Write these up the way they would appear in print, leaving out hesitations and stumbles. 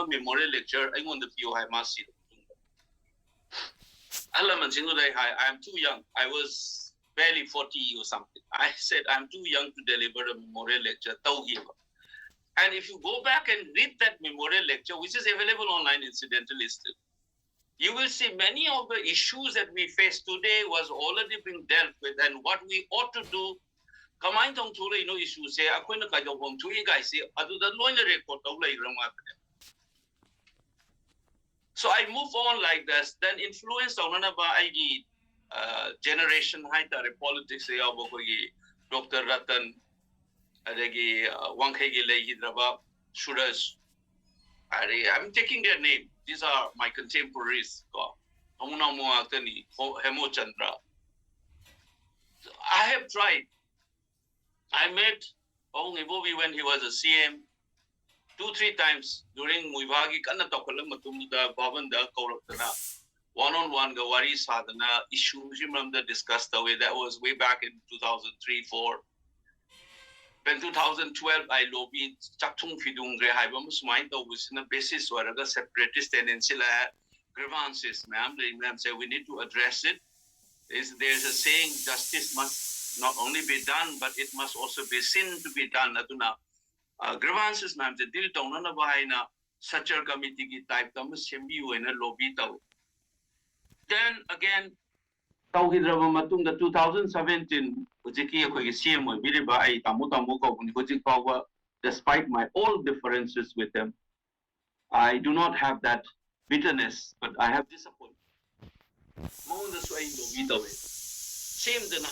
memorial lecture, I want the PO High Mass. I am too young. I was barely 40 or something. I said, I'm too young to deliver a memorial lecture. And if you go back and read that memorial lecture, which is available online incidentally still, you will see many of the issues that we face today was already being dealt with, and what we ought to do. Issues say, so I move on like this. Then influence on generation politics Dr. Ratan Suraj. I'm taking their name. These are my contemporaries. Hemo Chandra. I have tried. I met Ong Ibobi when he was a CM 2-3 times during Muivagi Kana Tokalam Matumda Bavanda Kauratana. One-on-one Gawari Sadhana issues, you remember discussed the way that was way back in 2003-4. In 2012, I lobbied Chaktung Fidung Rehaibamos mind was in a basis or other separatist and insula grievances. Ma'am say we need to address it. There's a saying justice must not only be done, but it must also be seen to be done. Grievances, ma'am, the deal down on a bahina, such a committee type, Thomas Shembu in a lobby. Then again, the 2017, despite my all differences with them, I do not have that bitterness, but I have disappointment. Same than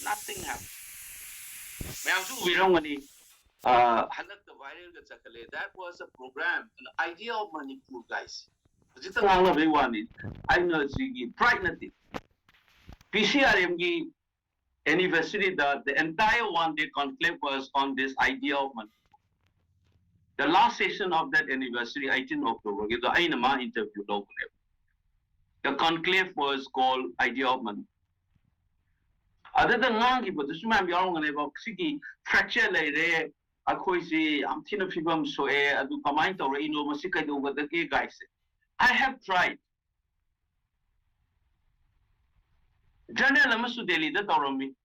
nothing happened. That was a program, an idea of Manipur, guys. I know it's pregnant. PCRM anniversary, the entire one-day conclave was on this idea of Manipur. The last session of that anniversary, 18 October, the interview. The conclave was called Idea of Manipur. Other than Langi, but the Suman Yarong about Siki, fracture like Akoisi, Amtina Fibam Soe, Adu Pamaito, Masika over the gay guys. I have tried. General Amasu Delhi, that are me.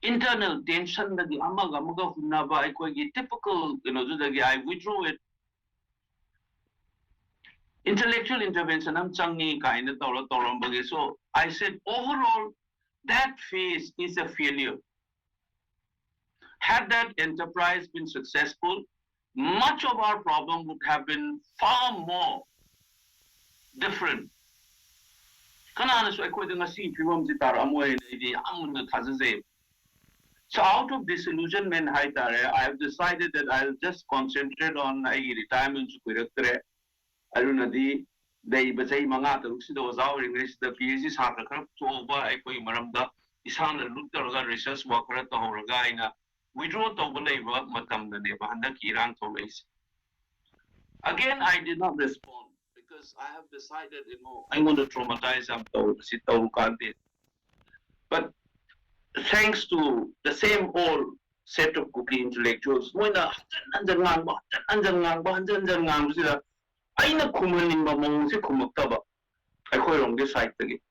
Internal tension that the Amagamuga Funaba, typical, I withdrew it. Intellectual intervention, I'm Changi kind of Torambagi. So I said, overall, that phase is a failure. Had that enterprise been successful, much of our problem would have been far more different. So out of disillusionment, I have decided that I'll just concentrate on retirement. I don't know the Basay Mangata, was our English, the PhD Saka to over Equi Maramda, Isana Luther research worker at the Horagaina. We wrote over labor, Matam the neighbor, and the Kiran Tomes. Again, I did not respond because I have decided, I'm going to traumatize them to But thanks to the same old set of cookie intellectuals, when I know Kumanimba Monsi Kumaktaba. I call on this side again.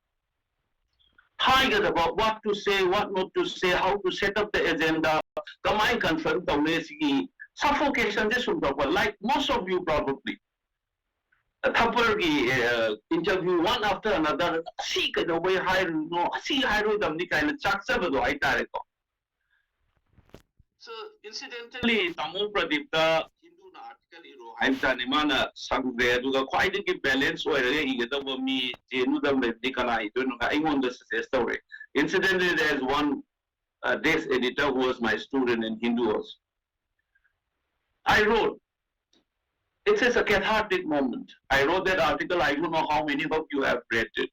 Higher about what to say, what not to say, how to set up the agenda. Come I confront the Messi. Suffocation, this would be like most of you probably. A couple interview one after another. See the way higher, no, see higher them the kind of Chuck Sabado, I tell it. So incidentally, Tamu Pradipta. I'm Tanimana, some there to quite a balance where he get over me, I want the story. Incidentally, there's one desk editor who was my student in Hindu. I wrote, it is a cathartic moment. I wrote that article, I don't know how many of you have read it.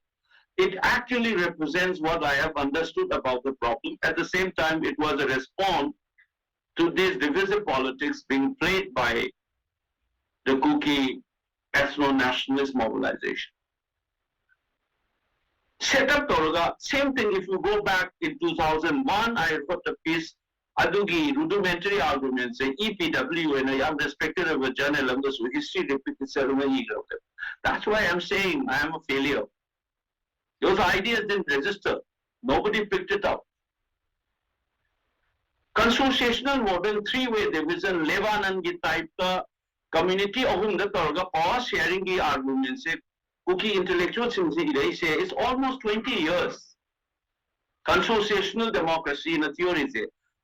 It actually represents what I have understood about the problem. At the same time, it was a response to this divisive politics being played by the Kuki ethno-nationalist mobilization. Set up Toroga, same thing if you go back in 2001, I wrote a piece Adugi rudimentary arguments, EPW and I am respected of a journal and the history repeated ceremony. That's why I'm saying I am a failure. Those ideas didn't register. Nobody picked it up. Consociational model, three-way division, Lebanon type community of whom the power sharing arguments, cookie intellectuals in the say it's almost 20 years. Consociational democracy in a theory.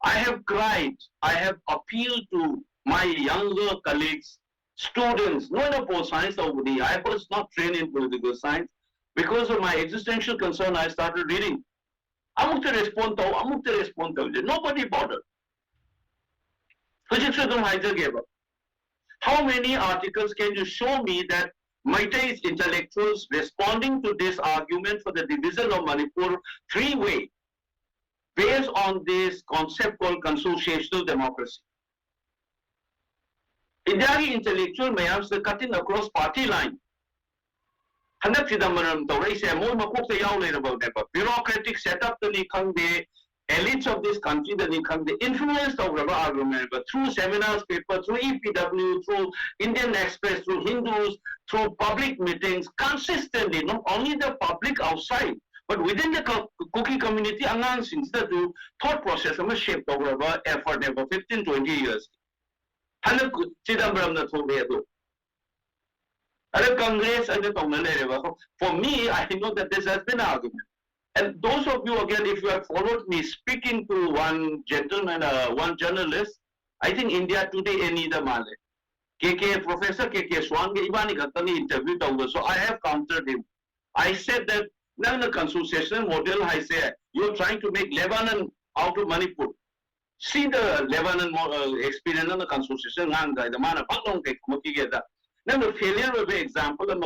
I have cried, I have appealed to my younger colleagues, students, no in a post science over I was not trained in political science. Because of my existential concern, I started reading. Nobody bothered. How many articles can you show me that Meitei's intellectuals responding to this argument for the division of Manipur three-way based on this concept called consociational democracy? India's intellectual mayams are cutting across party line. Bureaucratic setup the elites of this country the influenced of argument through seminars, paper, through EPW, through Indian Express, through Hindus, through public meetings, consistently, not only the public outside, but within the cookie community, announcing that the thought process of a shaped over effort over 15, 20 years. Congress for me, I know that this has been an argument. And those of you, again, if you have followed me speaking to one gentleman, one journalist, I think India Today any the Male. Professor KK Swan interview, so I have countered him. I said that now the consociational model, I say, you're trying to make Lebanon out of Manipur. See the Lebanon experience on the consociation, the man of now the failure of the example of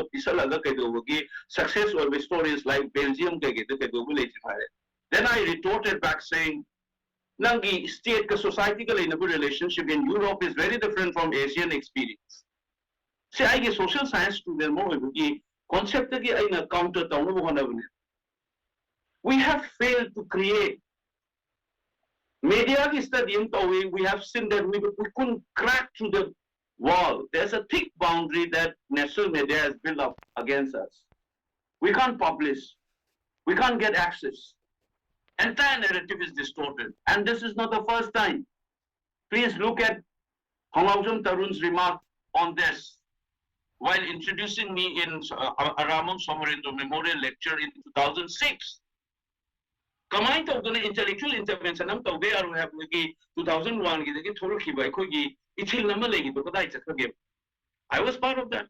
success or stories like Belgium. Then I retorted back saying, Nangi state society relationship in Europe is very different from Asian experience. See, I get social science student more concept in a counter. We have failed to create media study we have seen that we couldn't crack through the wall. There's a thick boundary that national media has built up against us. We can't publish. We can't get access. Entire narrative is distorted. And this is not the first time. Please look at Angomcha Tarun's remark on this while introducing me in Ramon Somoreto Memorial Lecture in 2006. Combined of the intellectual intervention, I'm talking about 2001, I was part of that.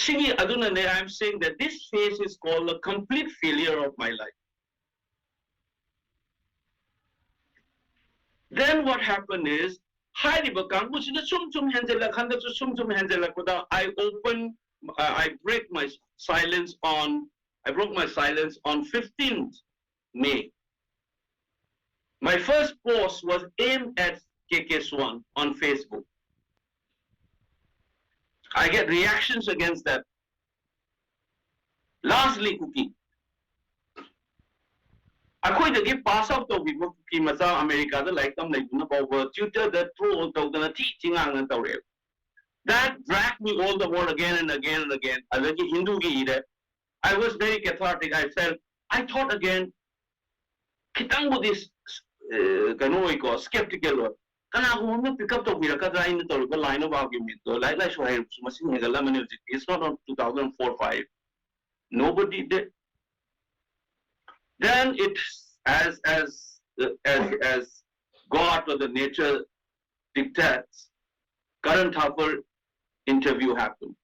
I'm saying that this phase is called a complete failure of my life. Then what happened is, I broke my silence on 15th May. My first post was aimed at KK Swan on Facebook. I get reactions against that. Lastly, cookie. I give pass out to people cookie masa America like them like about tutor that through the teaching and that dragged me all the more again and again and again. I was very cathartic. I thought again, kitang this skeptical. Can pick up the line of argument? It's not on 2004-5. Nobody did. Then it as God or the nature dictates, current Harper interview happened.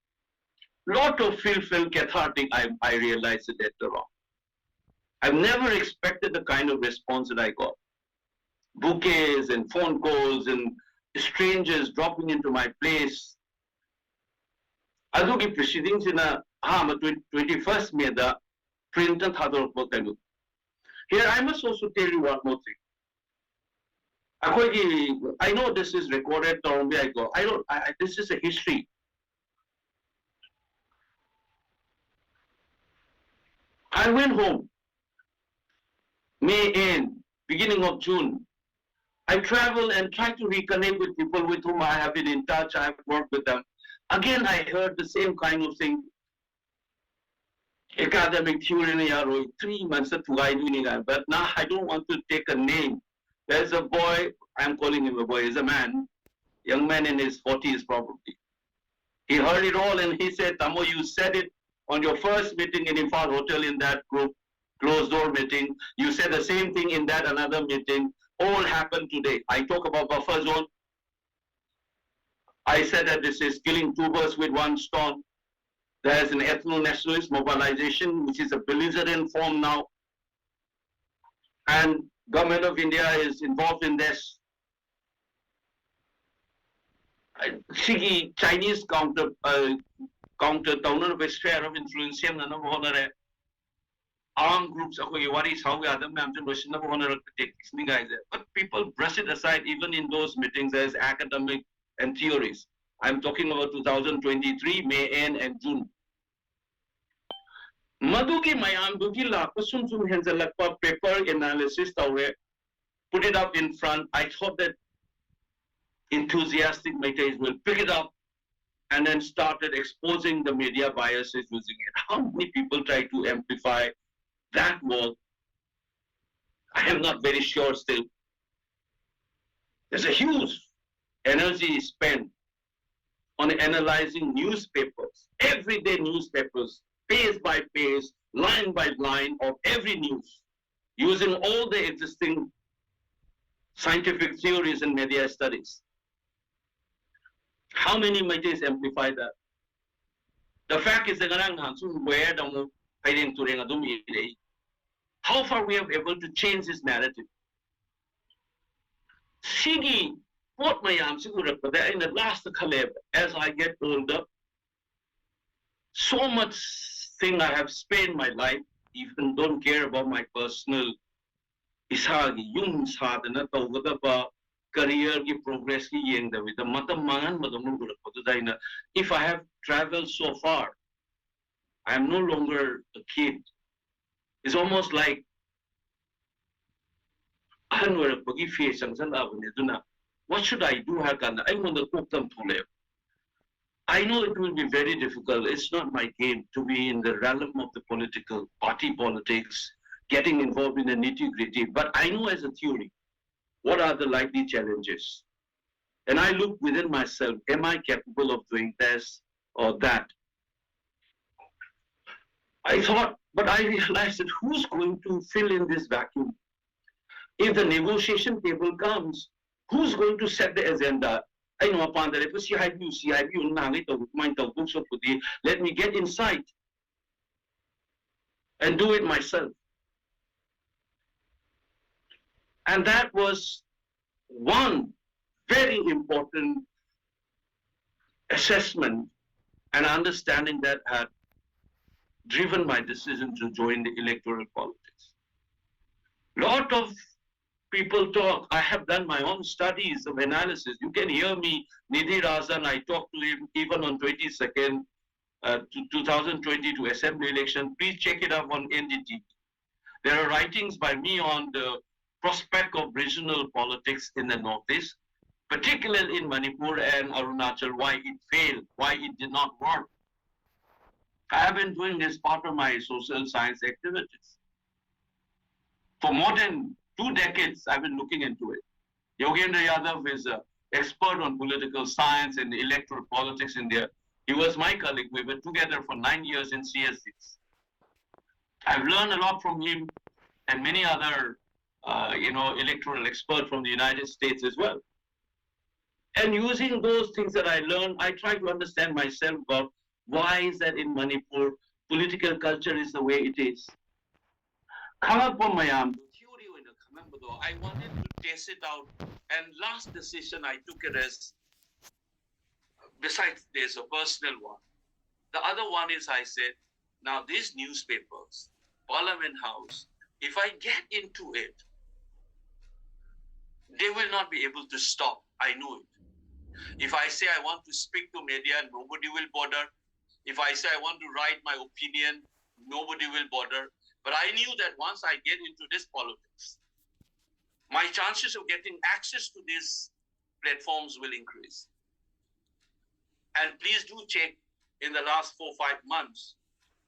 Lot of feel cathartic. I realized it later on. I've never expected the kind of response that I got. Bouquets and phone calls and strangers dropping into my place. Adugi proceedings in a 21st May the print and here I must also tell you one more thing. I know this is recorded this is a history. I went home. May end. beginning of June. I travel and try to reconnect with people with whom I have been in touch. I have worked with them. Again, I heard the same kind of thing. Academic theory, 3 months to but now I don't want to take a name. There's a boy, I'm calling him a boy, he's a man, young man in his 40s probably. He heard it all and he said, Tamo, you said it on your first meeting in Imphal Hotel in that group, closed door meeting. You said the same thing in that another meeting. All happened today. I talk about buffer zone. I said that this is killing two birds with one stone. There's an ethno-nationalist mobilization, which is a belligerent form now. And government of India is involved in this. Chinese counter sphere of influence armed groups but people brush it aside even in those meetings as academic and theories. I'm talking about 2023 May end and June. Maduki mayam duki la kusum sum henzelakpa paper analysis tawre, put it up in front. I thought that enthusiastic Meiteis will pick it up and then started exposing the media biases using it. How many people try to amplify that work? I am not very sure still. There's a huge energy spent on analyzing newspapers, everyday newspapers, page by page, line by line of every news, using all the existing scientific theories and media studies. How many Meiteis amplify that? The fact is that how far we have able to change this narrative. Sigi, what mayam in the last as I get older, so much thing I have spent my life, even don't care about my personal isagi, yung sadhana tawgadaba, career ki progress ki yeng dawi, the matam mangan madamul gurapodayna. If I have traveled so far, I am no longer a kid. It's almost like what should I do? I want to cook them to live. I know it will be very difficult. It's not my game to be in the realm of the political, party politics, getting involved in the nitty-gritty. But I know as a theory, what are the likely challenges? And I look within myself, am I capable of doing this or that? I thought, but I realized that who's going to fill in this vacuum? If the negotiation table comes, who's going to set the agenda? I know upon that, let me get inside and do it myself. And that was one very important assessment and understanding that had driven my decision to join the electoral politics. Lot of people talk. I have done my own studies of analysis. You can hear me, Nidhi Razan, I talked to him even on 22nd, 2022 Assembly election. Please check it up on NDTV. There are writings by me on the prospect of regional politics in the Northeast, particularly in Manipur and Arunachal, why it failed, why it did not work. I have been doing this part of my social science activities. For more than 2 decades, I've been looking into it. Yogendra Yadav is an expert on political science and electoral politics in India. He was my colleague. We were together for 9 years in CSCs. I've learned a lot from him and many other, electoral experts from the United States as well. And using those things that I learned, I try to understand myself about why is that in Manipur, political culture is the way it is. I wanted to test it out, and last decision I took it as, besides there's a personal one. The other one is I said, now these newspapers, Parliament House, if I get into it, they will not be able to stop. I know it. If I say I want to speak to media, nobody will bother. If I say I want to write my opinion, nobody will bother. But I knew that once I get into this politics, my chances of getting access to these platforms will increase. And please do check in the last 4 or 5 months.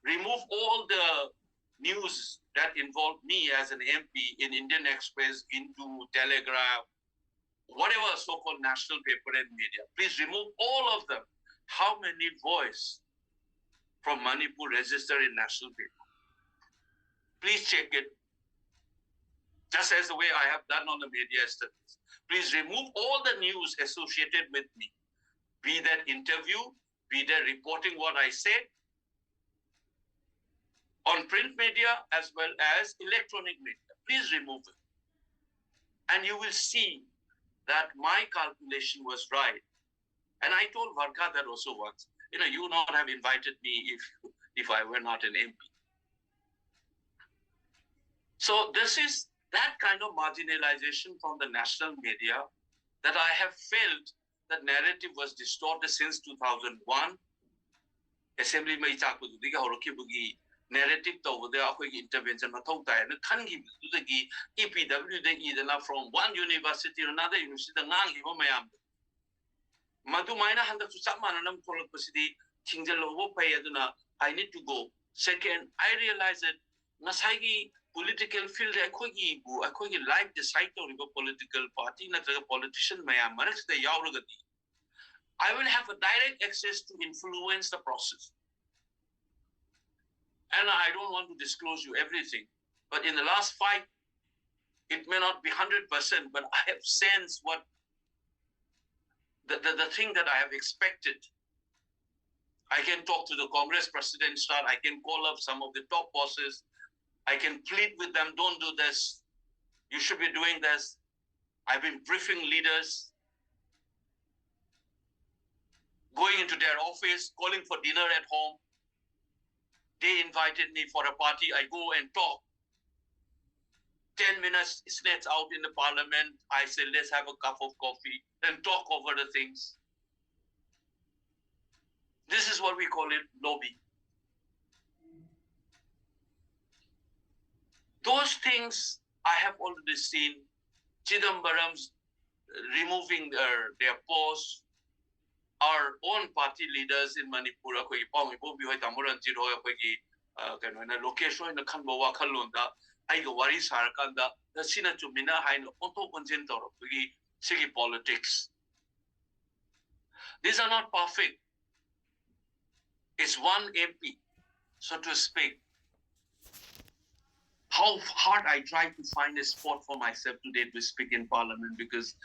Remove all the news that involved me as an MP in Indian Express, Hindu, Telegraph, whatever so-called national paper and media. Please remove all of them. How many voice from Manipur registered in national paper? Please check it. Just as the way I have done on the media studies. Please remove all the news associated with me. Be that interview, be that reporting what I said, on print media as well as electronic media. Please remove it. And you will see that my calculation was right. And I told Varka that also once. You would not have invited me if I were not an MP. So this is that kind of marginalization from the national media that I have felt that narrative was distorted since 2001. Assembly may talk with the narrative to the intervention EPW from one university to another university I need to go. Second, I realized that political field life decide to political party politician I will have a direct access to influence the process. And I don't want to disclose you everything, but in the last fight, it may not be 100%, but I have sensed what the thing that I have expected. I can talk to the Congress president, I can call up some of the top bosses. I can plead with them, don't do this. You should be doing this. I've been briefing leaders, going into their office, calling for dinner at home. They invited me for a party. I go and talk. 10 minutes snatch out in the parliament. I say, let's have a cup of coffee and talk over the things. This is what we call it lobby. Those things I have already seen. Chidambaram's removing their posts. Our own party leaders in Manipur, location in the Kanbawa Kalunda, I go worry Sarakanda, the Sina Chumina, Hino, Onto Conjento, city politics. These are not perfect. It's one MP, so to speak. How hard I try to find a spot for myself today to speak in parliament because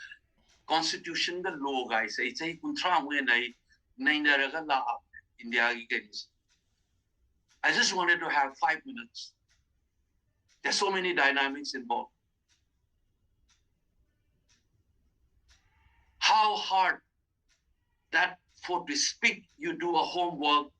constitution the law guys it's a contra when I India. I just wanted to have 5 minutes. There's so many dynamics involved. How hard that for to speak you do a homework.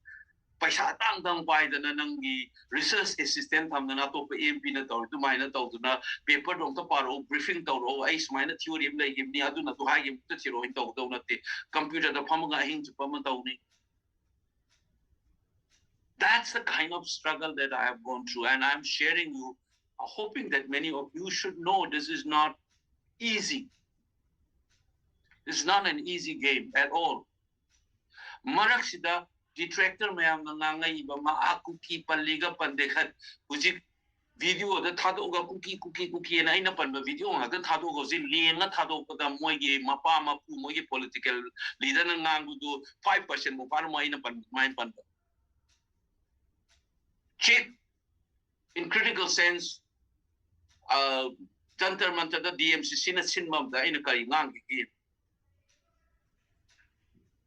Paisa tang by the nanangi research assistant from the NATO MP na to mine to na paper dong to paro briefing to ro ay mine theory like him ni adu na to high him to zero in to na te computer the pamanga hing to pamata ni. That's the kind of struggle that I have gone through, and I'm sharing you, hoping that many of you should know this is not easy. It's not an easy game at all. Maraksida detractor mayam nangay iba maakuki paliga pandekat hujik video the thado ga cookie na ina pan video nga the thado go zin lienga thado ko da moigi mapa mapu moigi political leader na ngangu do 5% mo para mo ina pan main pan check in critical sense jantar mantar da DMC sina sinmam da ina kari ngang gi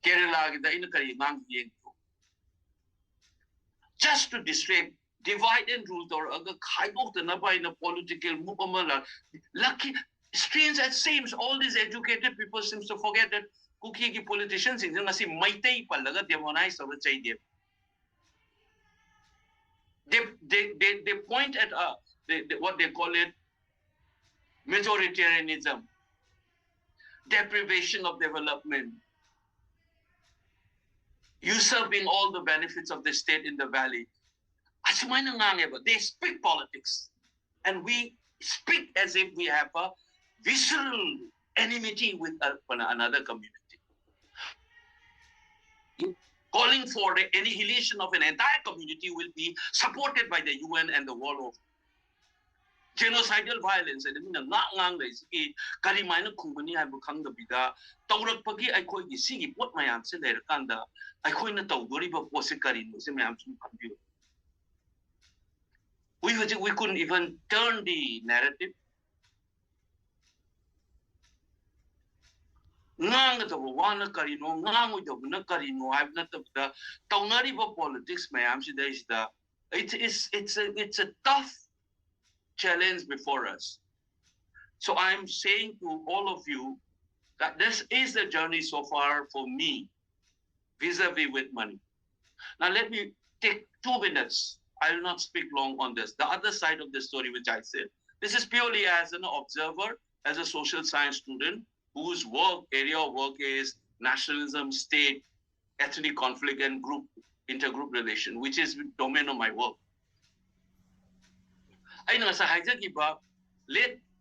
Kerala da ina kari ngang gi just to distract, divide and rule or other kind of the naba in a political movement. Lucky, strange as seems, all these educated people seems to forget that cookie politicians in the same mighty palaga demonize or say they point at what they call it majoritarianism, deprivation of development, usurping all the benefits of the state in the valley. They speak politics. And we speak as if we have a visceral enmity with another community, calling for the annihilation of an entire community will be supported by the UN and the world over. Genocidal violence and ngang lay kari maina khungani ai bukhang da bida tawrakpagi aikoi gi sigi pot mayam se leir kanda aikoi na tawdori ba pose kari no se mayam sum phambiu. We couldn't even turn the narrative. Ngang da wana kari no ngang oi da na kari no ai na tabda tawnari ba politics mayam se dai da it's a tough challenge before us. So I'm saying to all of you that this is the journey so far for me vis-a-vis with money. Now let me take 2 minutes. I will not speak long on this. The other side of the story, which I said, this is purely as an observer, as a social science student whose area of work is nationalism, state, ethnic conflict, and intergroup relation, which is the domain of my work. I know sa haijagiba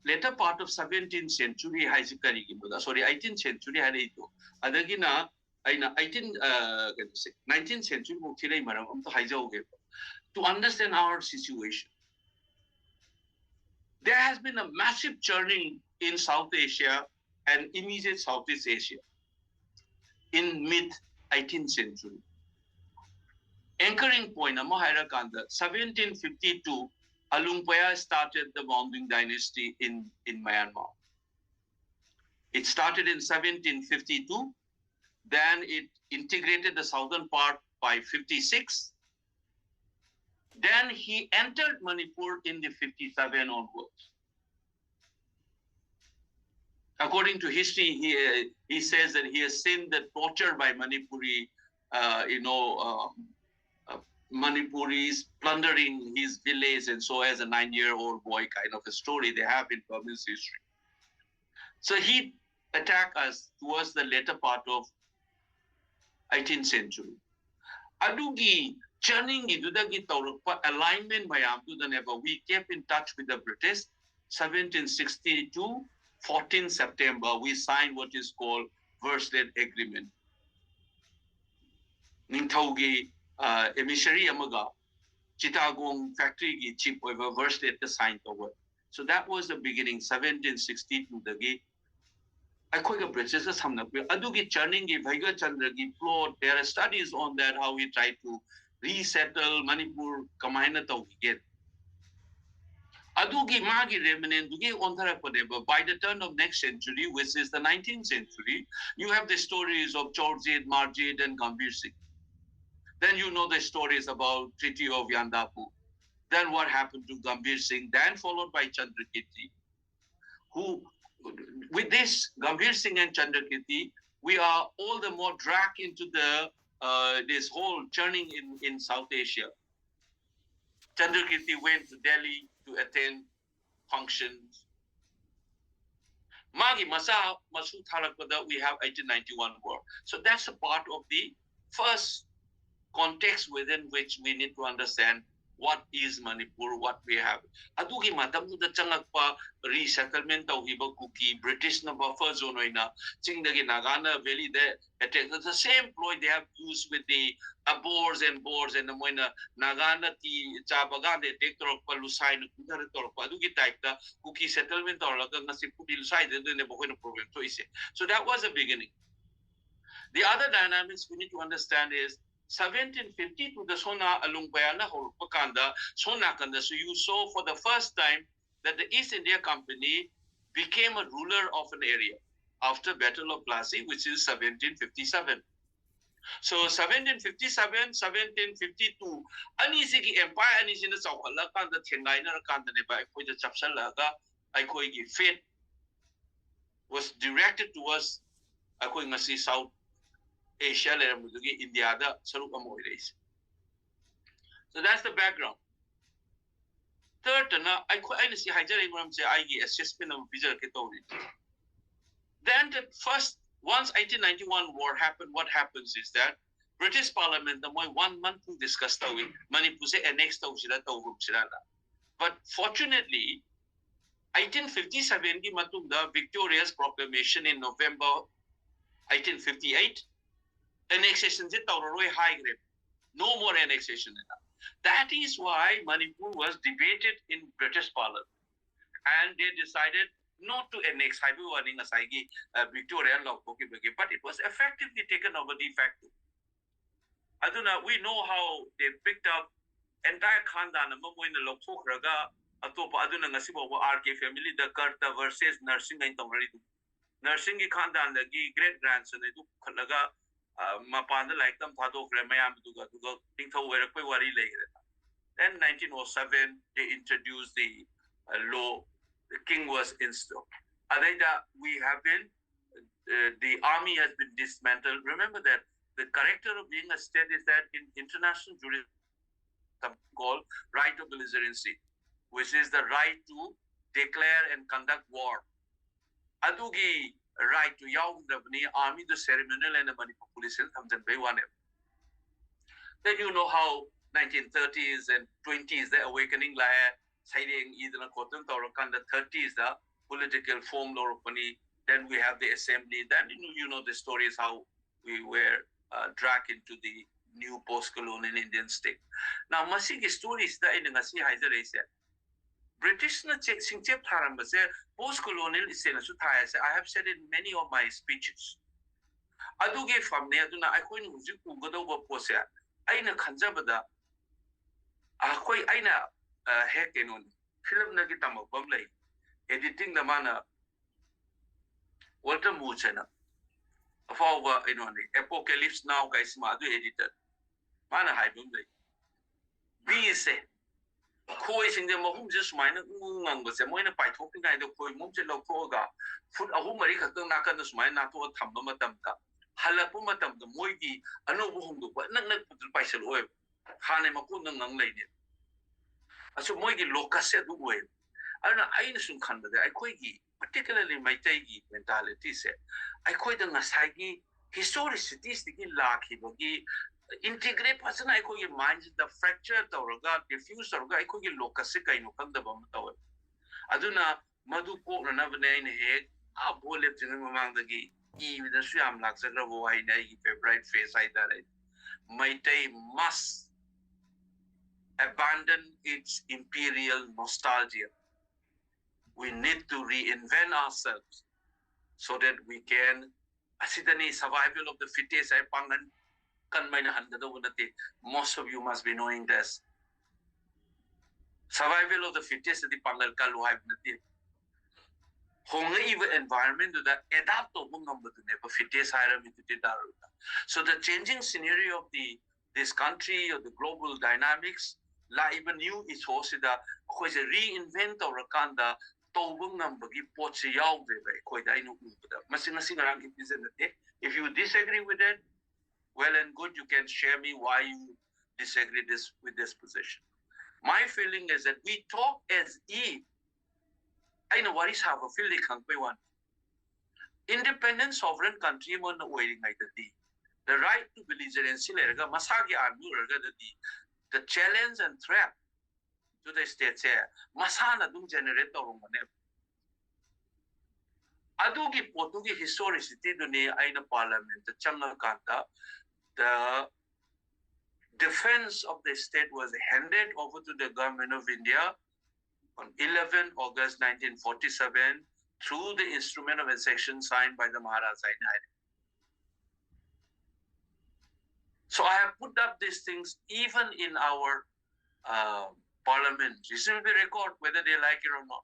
later part of 17th century 18th century harito adagina aina 19th century mo thirai maram am to haijauge to understand our situation. There has been a massive churning in South Asia and immediate Southeast Asia in mid 18th century. Anchoring point amo hairakanda 1752 Alungpaya started the Maunding dynasty in Myanmar. It started in 1752, then it integrated the southern part by 56. Then he entered Manipur in the 57 onwards. According to history, he says that he has seen the torture by Manipuri, Manipuris plundering his village, and so as a 9-year-old boy kind of a story they have in Burmese history. So he attacked us towards the later part of 18th century. Adugi churning idudagi tawrukpa alignment mayam to the never. We kept in touch with the British. 1762, 14 September, we signed what is called Verstead Agreement. Ningthaugi emissary amaga Chittagong factory ki chief over Verstead ka signed over. So that was the beginning. 1762 dagi Akoiga British ka samnak adugi churning gi Bhaiga Chandra gi plot. There are studies on that, how he tried to resettle Manipur kamaina taugi get. Adugi magi remnant dugi ontara padeba. By the turn of next century, which is the 19th century, you have the stories of Chorjit, Marjit, and Gambhir Singh. Then you know the stories about Treaty of Yandapu. Then what happened to Gambhir Singh, then followed by Chandrakirti, who, with this Gambhir Singh and Chandrakirti, we are all the more dragged into the this whole churning in South Asia. Chandrakirti went to Delhi to attend functions. Magi Masa Masu Tharakpada, we have 1891 war. So that's a part of the first context within which we need to understand what is Manipur, what we have. Adugi matam da changakpa resettlement of hiba kuki British na buffer zone oina chingdagi Nagana Valley there. The same ploy they have used with the boars and the moina Nagana ti chabagan de take torpa lusai no kudare torpa adugi type da kuki settlement or laga na siputi lusai de ne bohino problem to ise. So that was the beginning. The other dynamics we need to understand is 1750 to the Sona Alungbayana or Pakanda, Sona Kanda. So you saw for the first time that the East India Company became a ruler of an area after Battle of Plassey, which is 1757. So 1757, 1752, Anisigi Empire Anisina Sakala Kanda Tengaina Kanda Neba, the Chapsalaga, Aikoigi fate was directed towards Akoingasi South Asia, India, so that's the background. Third, I see assessment of visual. Then the first, once 1891 war happened, what happens is that British Parliament, the 1 month to discuss the Manipur annexed. But fortunately, 1857 ki matunda Victoria's proclamation in November 1858 annexation je tauroi high grade. No more annexation. That is why Manipur was debated in British Parliament, and they decided not to annex Victoria law, but it was effectively taken over de facto. Aduna, we know how they picked up entire Khandan in the Lokhoraga, Atopa Aduna Nasibo RK family, the Karta versus nursing and Tomaridu. Nursing Khandan, the great grandson, they do Kalaga, Mapanda like them, Pado Remayam to go, think of where a worry later. Then 1907, they introduced the law. The king was installed. Adaida, we have been, the army has been dismantled. Remember that the character of being a state is that in international jurisdiction, something called right of belligerency, which is the right to declare and conduct war. Adugi right to yaw the army, the ceremonial and the Manipur police, then you know how 1930s and 20s, the awakening layer, citing either a cotton or the 30s, the political form or then we have the assembly. Then you know the stories how we were dragged into the new post-colonial Indian state. Now, masigi stories that in the Nasi Haizer British na singchep tharambase post-colonial is I have said in many of my speeches. Aduge famne aduna I coin hujuk ugado pose. Aina khanjabada akoi aina hekenon film na kitamo bamlay editing the mana Walter Muchena for Apocalypse Now guys madu editor mana hai bamlay B say koi sing the mohum just mine ngang ba se moina pai thok ngai do koi mum che lo ko ga foot ahum mari khatang na kan us mine na to thamba matam ta halapu matam da moi gi anu bu hum do nak nak putul pai sel oi khane ma ko nang ngang lai ne aso moi gi locus se du oi ana aina sun khan da ai koi gi particularly my tai gi mentality se ai koi da ngasai gi historicities gi lakhi bo gi integrate pasana ai koi mind the fracture tawraga diffuse tawraga ai koi locus se kai no kan da bam taw aduna madu ko na bane ne he a bole tin mamang da gi I with the Siam Laxagra Voina favorite face either Maitai must abandon its imperial nostalgia. We need to reinvent ourselves so that we can asidani survival of the fittest I pangan kan may most of you must be knowing this. Survival of the fittest the pangal kaluhay natin. Honga environment to that adapt to fittest so the changing scenario of this country or the global dynamics la even new is also the reinvent or kanda tobung number pots yaw if you disagree with it, well and good, you can share me why you disagree with this position. My feeling is that we talk as if I know what is have a feeling one. Independent sovereign country mon waiting like the right to belligerency masagi army the challenge and threat to the states here masana dum generate or adugi potugi historicity duni aina parliament the changa kanta the defense of the state was handed over to the government of India on 11 August 1947 through the instrument of accession signed by the Maharaja. So I have put up these things even in our parliament. This will be record whether they like it or not.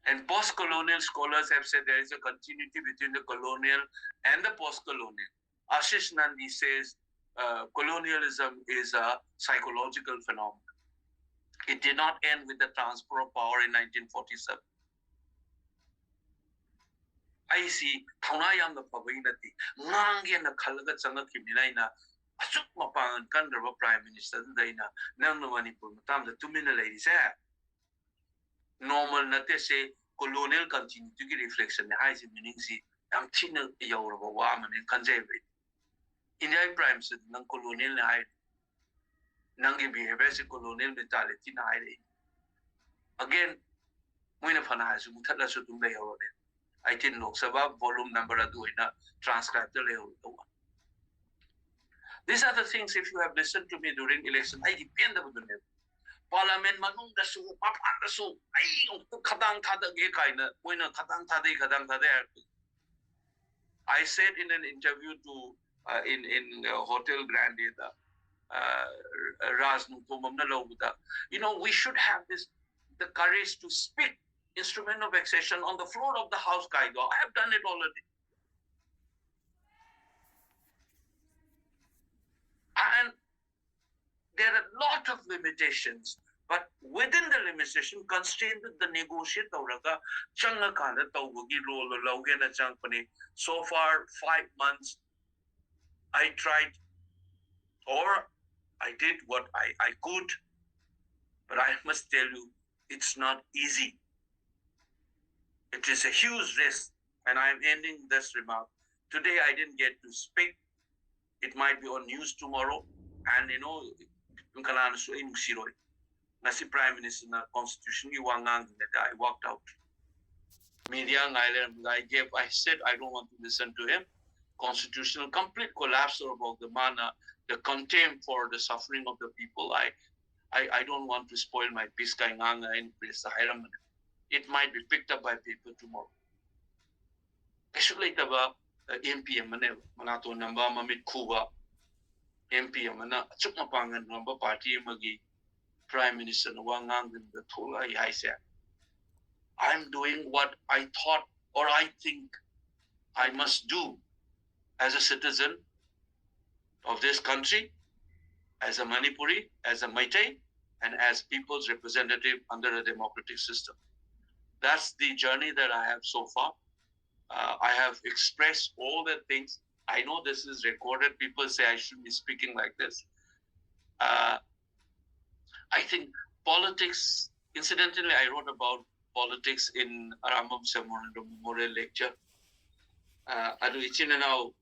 And post-colonial scholars have said there is a continuity between the colonial and the post-colonial. Ashish Nandi says colonialism is a psychological phenomenon. It did not end with the transfer of power in 1947. I see Taunayam the Pavinati, Nangi and the Kalaga Changakimina, Asuk Mapan, Kandrava Prime Minister, Dana, Nanga Manipur, Tam, the 2 minute ladies there. Normal Natese, colonial continuity reflection, the highest meaning, see, I'm Tina Yorova Waman and Kanjave. India Prime said, non colonial hide. Nangi behavior colonial mentality. Again, moina phana hasu muthatla su tum lehoro ne 18 Lok Sabha volume number aduina transcribe the lehoro. These are the things, if you have listened to me during election, I depend on them. Parliament manung da su papan da su ai khadang thada ge kaina moina khadang thade. I said in an interview to in Hotel Grande Raz Nukumamna Loguda, we should have the courage to speak instrument of vexation on the floor of the House Kaido. I have done it already. And there are a lot of limitations, but within the limitation, constrained with the negotiate so far 5 months I tried, or I did what I could, but I must tell you, it's not easy. It is a huge risk, and I'm ending this remark. Today I didn't get to speak. It might be on news tomorrow, and Nasi Prime Minister na Constitution I walked out. Media I said I don't want to listen to him. Constitutional complete collapse about the mana, the contempt for the suffering of the people. I don't want to spoil my peace. It might be picked up by people tomorrow. Actually, the MPM manato namba mamit kuba MPM mana chukmapangan namba party magi Prime Minister Wangang the Tola I said I'm doing what I thought or I think I must do as a citizen of this country, as a Manipuri, as a Meitei, and as people's representative under a democratic system. That's the journey that I have so far. I have expressed all the things. I know this is recorded. People say I should be speaking like this. I think politics, incidentally, I wrote about politics in Angomcha Memorial lecture. Adu ichina now,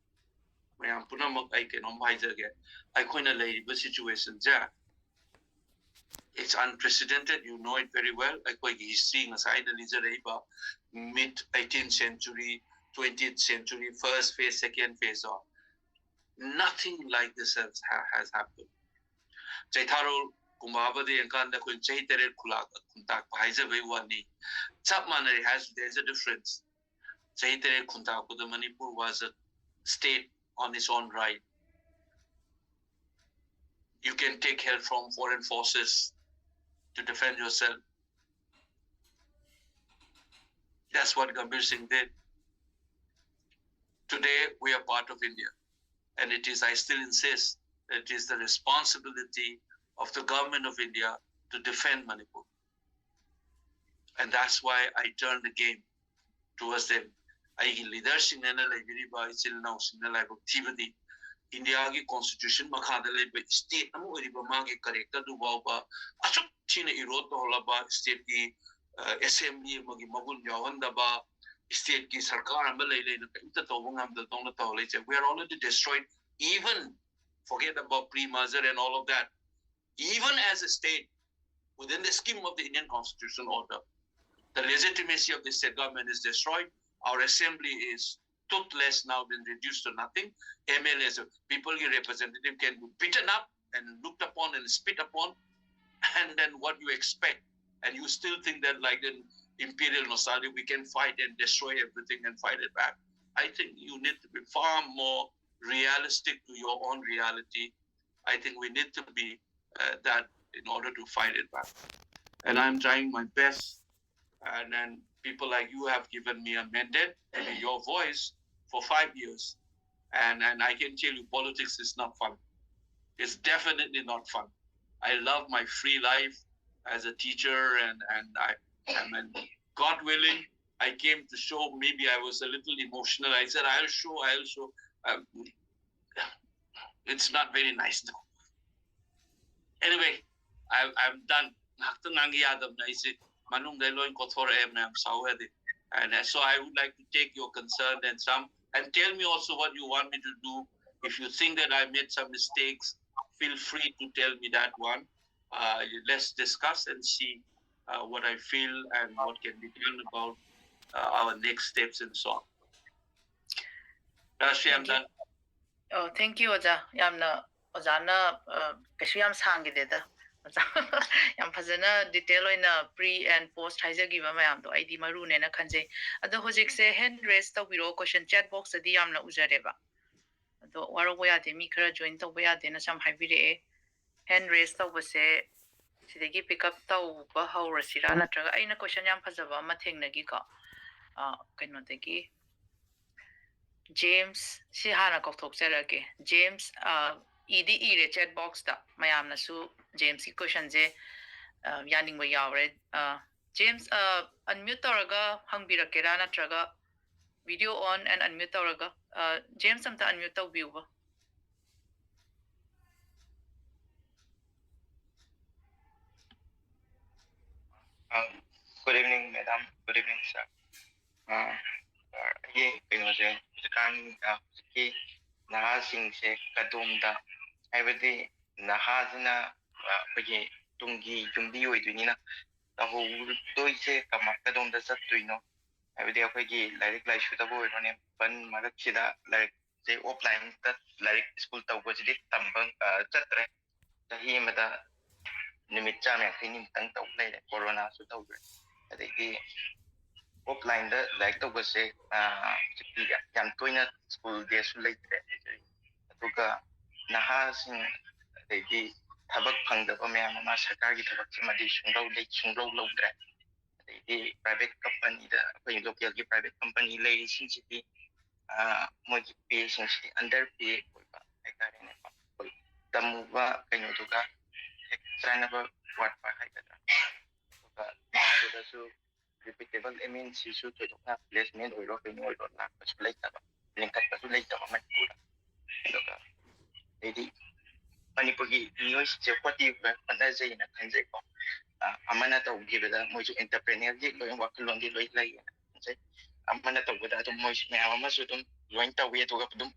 mayam punamak ay kenom haijage. I koina lay situation ja. It's unprecedented. You know it very well. I koi history ngasai na liza mid 18th century, 20th century, first phase, second phase of. Nothing like this has happened. Chaitaro Kumbabadi and Kanda Kun Chaitere Kulaka Kuntak Paiza Vewani. Chapmanari there's a difference. Chaitere Kuntaku, the Manipur was a state on its own right. You can take help from foreign forces to defend yourself. That's what Gambhir Singh did. Today, we are part of India. And it is, I still insist, it is the responsibility of the government of India to defend Manipur. And that's why I turned the game towards them. I leadership India constitution state character state assembly state we are already destroyed. Even forget about pre-merger and all of that. Even as a state within the scheme of the Indian constitutional order, the legitimacy of the state government is destroyed. Our assembly is toothless now, been reduced to nothing. MLAs, people representative, can be beaten up and looked upon and spit upon, and then what you expect, and you still think that like an imperial nostalgia, we can fight and destroy everything and fight it back. I think you need to be far more realistic to your own reality. I think we need to be that in order to fight it back. And I'm trying my best. And then people like you have given me a mandate to be your voice for 5 years. And I can tell you, politics is not fun. It's definitely not fun. I love my free life as a teacher, and God willing, I came to show. Maybe I was a little emotional. I said, I'll show. It's not very nice now. Anyway, I'm done. And so I would like to take your concern and tell me also what you want me to do. If you think that I made some mistakes, feel free to tell me that one. Let's discuss and see what I feel and what can be done about our next steps and so on. Rashmi, I'm done. Oh, thank you, Oja. Yamna Ojana Kashiyam Sangideda. Yam Fazana detail in a pre and post Hiza give a mam to ID Maroon and a Kanje. At the Hojik say hand raised the Wiro question chat box at the Yamna Uzareva. The Warawaya de Mikra joined the way at dinner some hybrid hand raised the was a Sidegi pick up the Baho Rasirana Traga in a question Yam Fazava Mating Nagika. Kanoteki. James si hana kokthokjarage James ire chat box da mayamna su James ki question je yaning ba yawre James unmute tawraga hangbirakera natraga video on and unmute tawraga James amta unmute tawbiu ba Good evening, madam. Good evening, sir. Ye kainos kan ki nahasing se kadumda haibadi nahasina pagi tungi jumbi oidunina tahu toise kamak kadumda sattuino haibadi akoigi larik laishu tabu oirone ban magaksida larik se offline ta larik school tawbajidi tambang chatre tahi mada nimit chame khini tang taw leire corona su tawre adegi offline da like to se yam toina school de su leitre aduga nahasing adegi thabak phangdaba mayam ma sarkar gi thabak simadi sunglau laudre adegi private company da akoi local gi private company lei sin city mo gi pay sin si under pay oiba aikare ne pa tamuba kaino duga extra what pa haikatra aduga su repeatable MNC su to na placement oiro kaino oiro na pas laitaba link up pas laitaba Manipur aduga edi Manipur gi news je kwati pada jai na khanjai ko amana to gibeda moju entrepreneur gi loi wakalon gi loi lai jai amana to gida to moju me ama su dum join to we to ga dum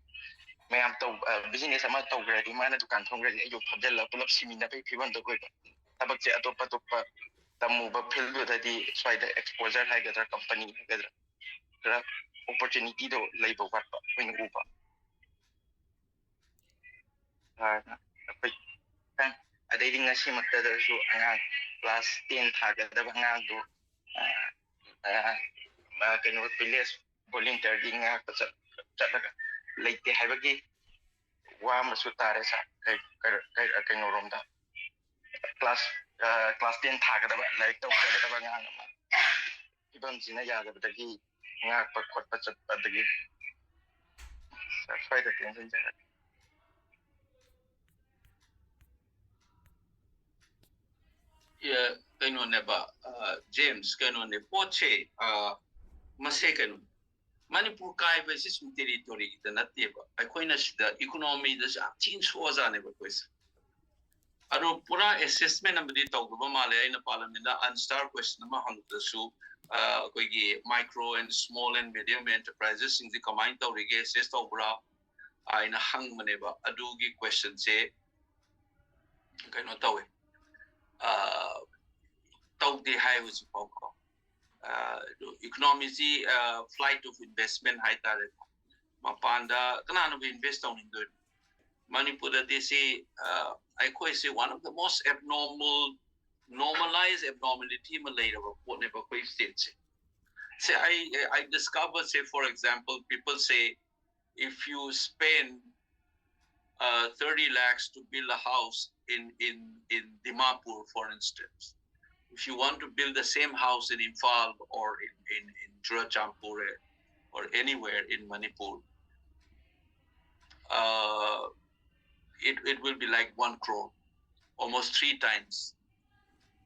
me am to business ama to gradi mana dukan thong gradi ayo phadel la pulap simina pe phiban to ko tabak je atopa topa tamu ba field da di side exposure hai gadra company gadra kra opportunity do lai ba wat ko ni upa kan adai ding ngasi makta da su angang class 10 thaga da angang do kaino village volunteer ding nga ka chatlaga leite haibagi wa masu tare sa kaino romda class 10 thaga da like to ka da ngang ma ibam sina ya da dagi nga pa khot pa chat pa dagi sai da tension ja Yeah, kaino neba James kaino ne poche mase kaino Manipur kai ba sis territory da nateba akoina sida economy da sa chin soza ne ba kois aro pura assessment amdi tawba male ina parliament da unstar question ma hang da su koigi micro and small and medium enterprises in the combined tawrige assess tawbra aina hang maneba adugi question se kaino tawe tawde hai was poko economy flight of investment hai tare mapanda kana no invest on in Manipur they say I quite say one of the most normalized abnormality Malay what never quite states say I discovered say for example people say if you spend 30 lakhs to build a house in Dimapur for instance if you want to build the same house in Imphal or in Churachampur or anywhere in Manipur it will be like 1 crore almost 3 times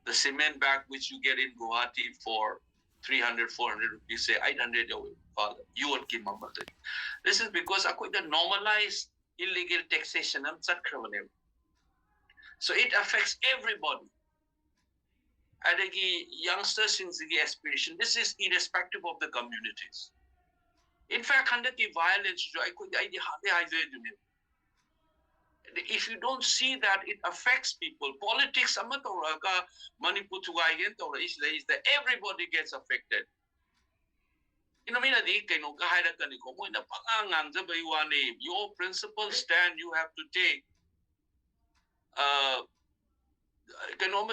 the cement bag which you get in Guwahati for 300 400 rupees say 800 you will give my mother this is because the normalized illegal taxation so it affects everybody adagi youngsters in the aspiration this is irrespective of the communities in fact handaki violence jo I could idea if you don't see that it affects people, politics Manipur is that everybody gets affected. Your principal stand you have to take.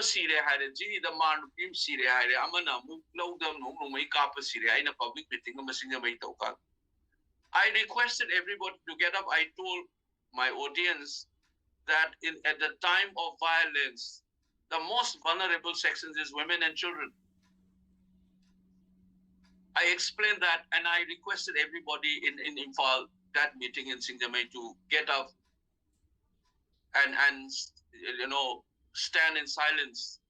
Sire hire, the man pim sire hire, amana muk loudam no may kappa sire in a public meeting of a I requested everybody to get up. I told my audience that at the time of violence, the most vulnerable sections is women and children. I explained that, and I requested everybody in Imphal, that meeting in Singapore, to get up and stand in silence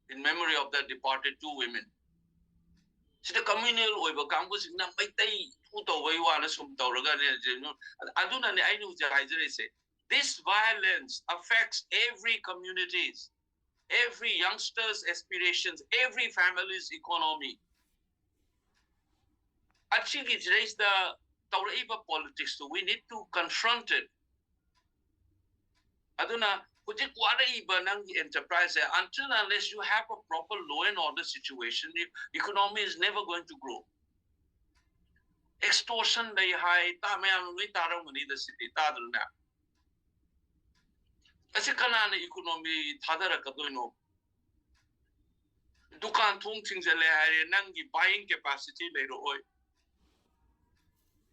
in memory of the departed two women. So the communal over campus na may tay uto way wala sum tawraga aduna ni I know say this violence affects every communities, every youngster's aspirations, every family's economy. Actually, it's raised the Tauraiba politics too. We need to confront it. Aduna, enterprise until unless you have a proper law and order situation, the economy is never going to grow. Extortion lay high, the city, Tadruna. As a Kanana economy, Tadara Kaduno. Dukan Tung things Nangi buying capacity later.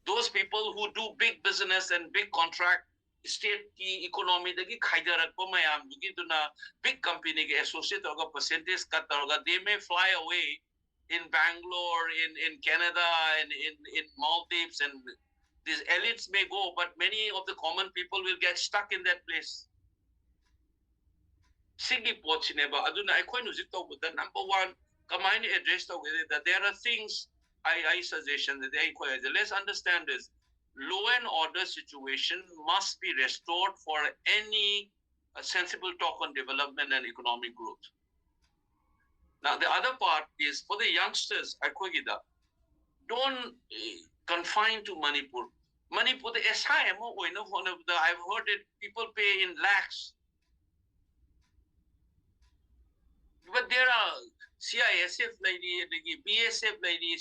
Those people who do big business and big contract, state economy, the big company associate percentage cut, they may fly away in Bangalore, in Canada, and in Maldives, and these elites may go, but many of the common people will get stuck in that place. Singapore, Aduna, I quite the number one, Kamani addressed that there are things I suggestion that they inquire. Let's understand this. Law and order situation must be restored for any sensible talk on development and economic growth. Now, the other part is for the youngsters, don't confine to Manipur. Manipur, the SIM, one of the, I've heard it, people pay in lakhs. But there are CISF lady, BSF lady,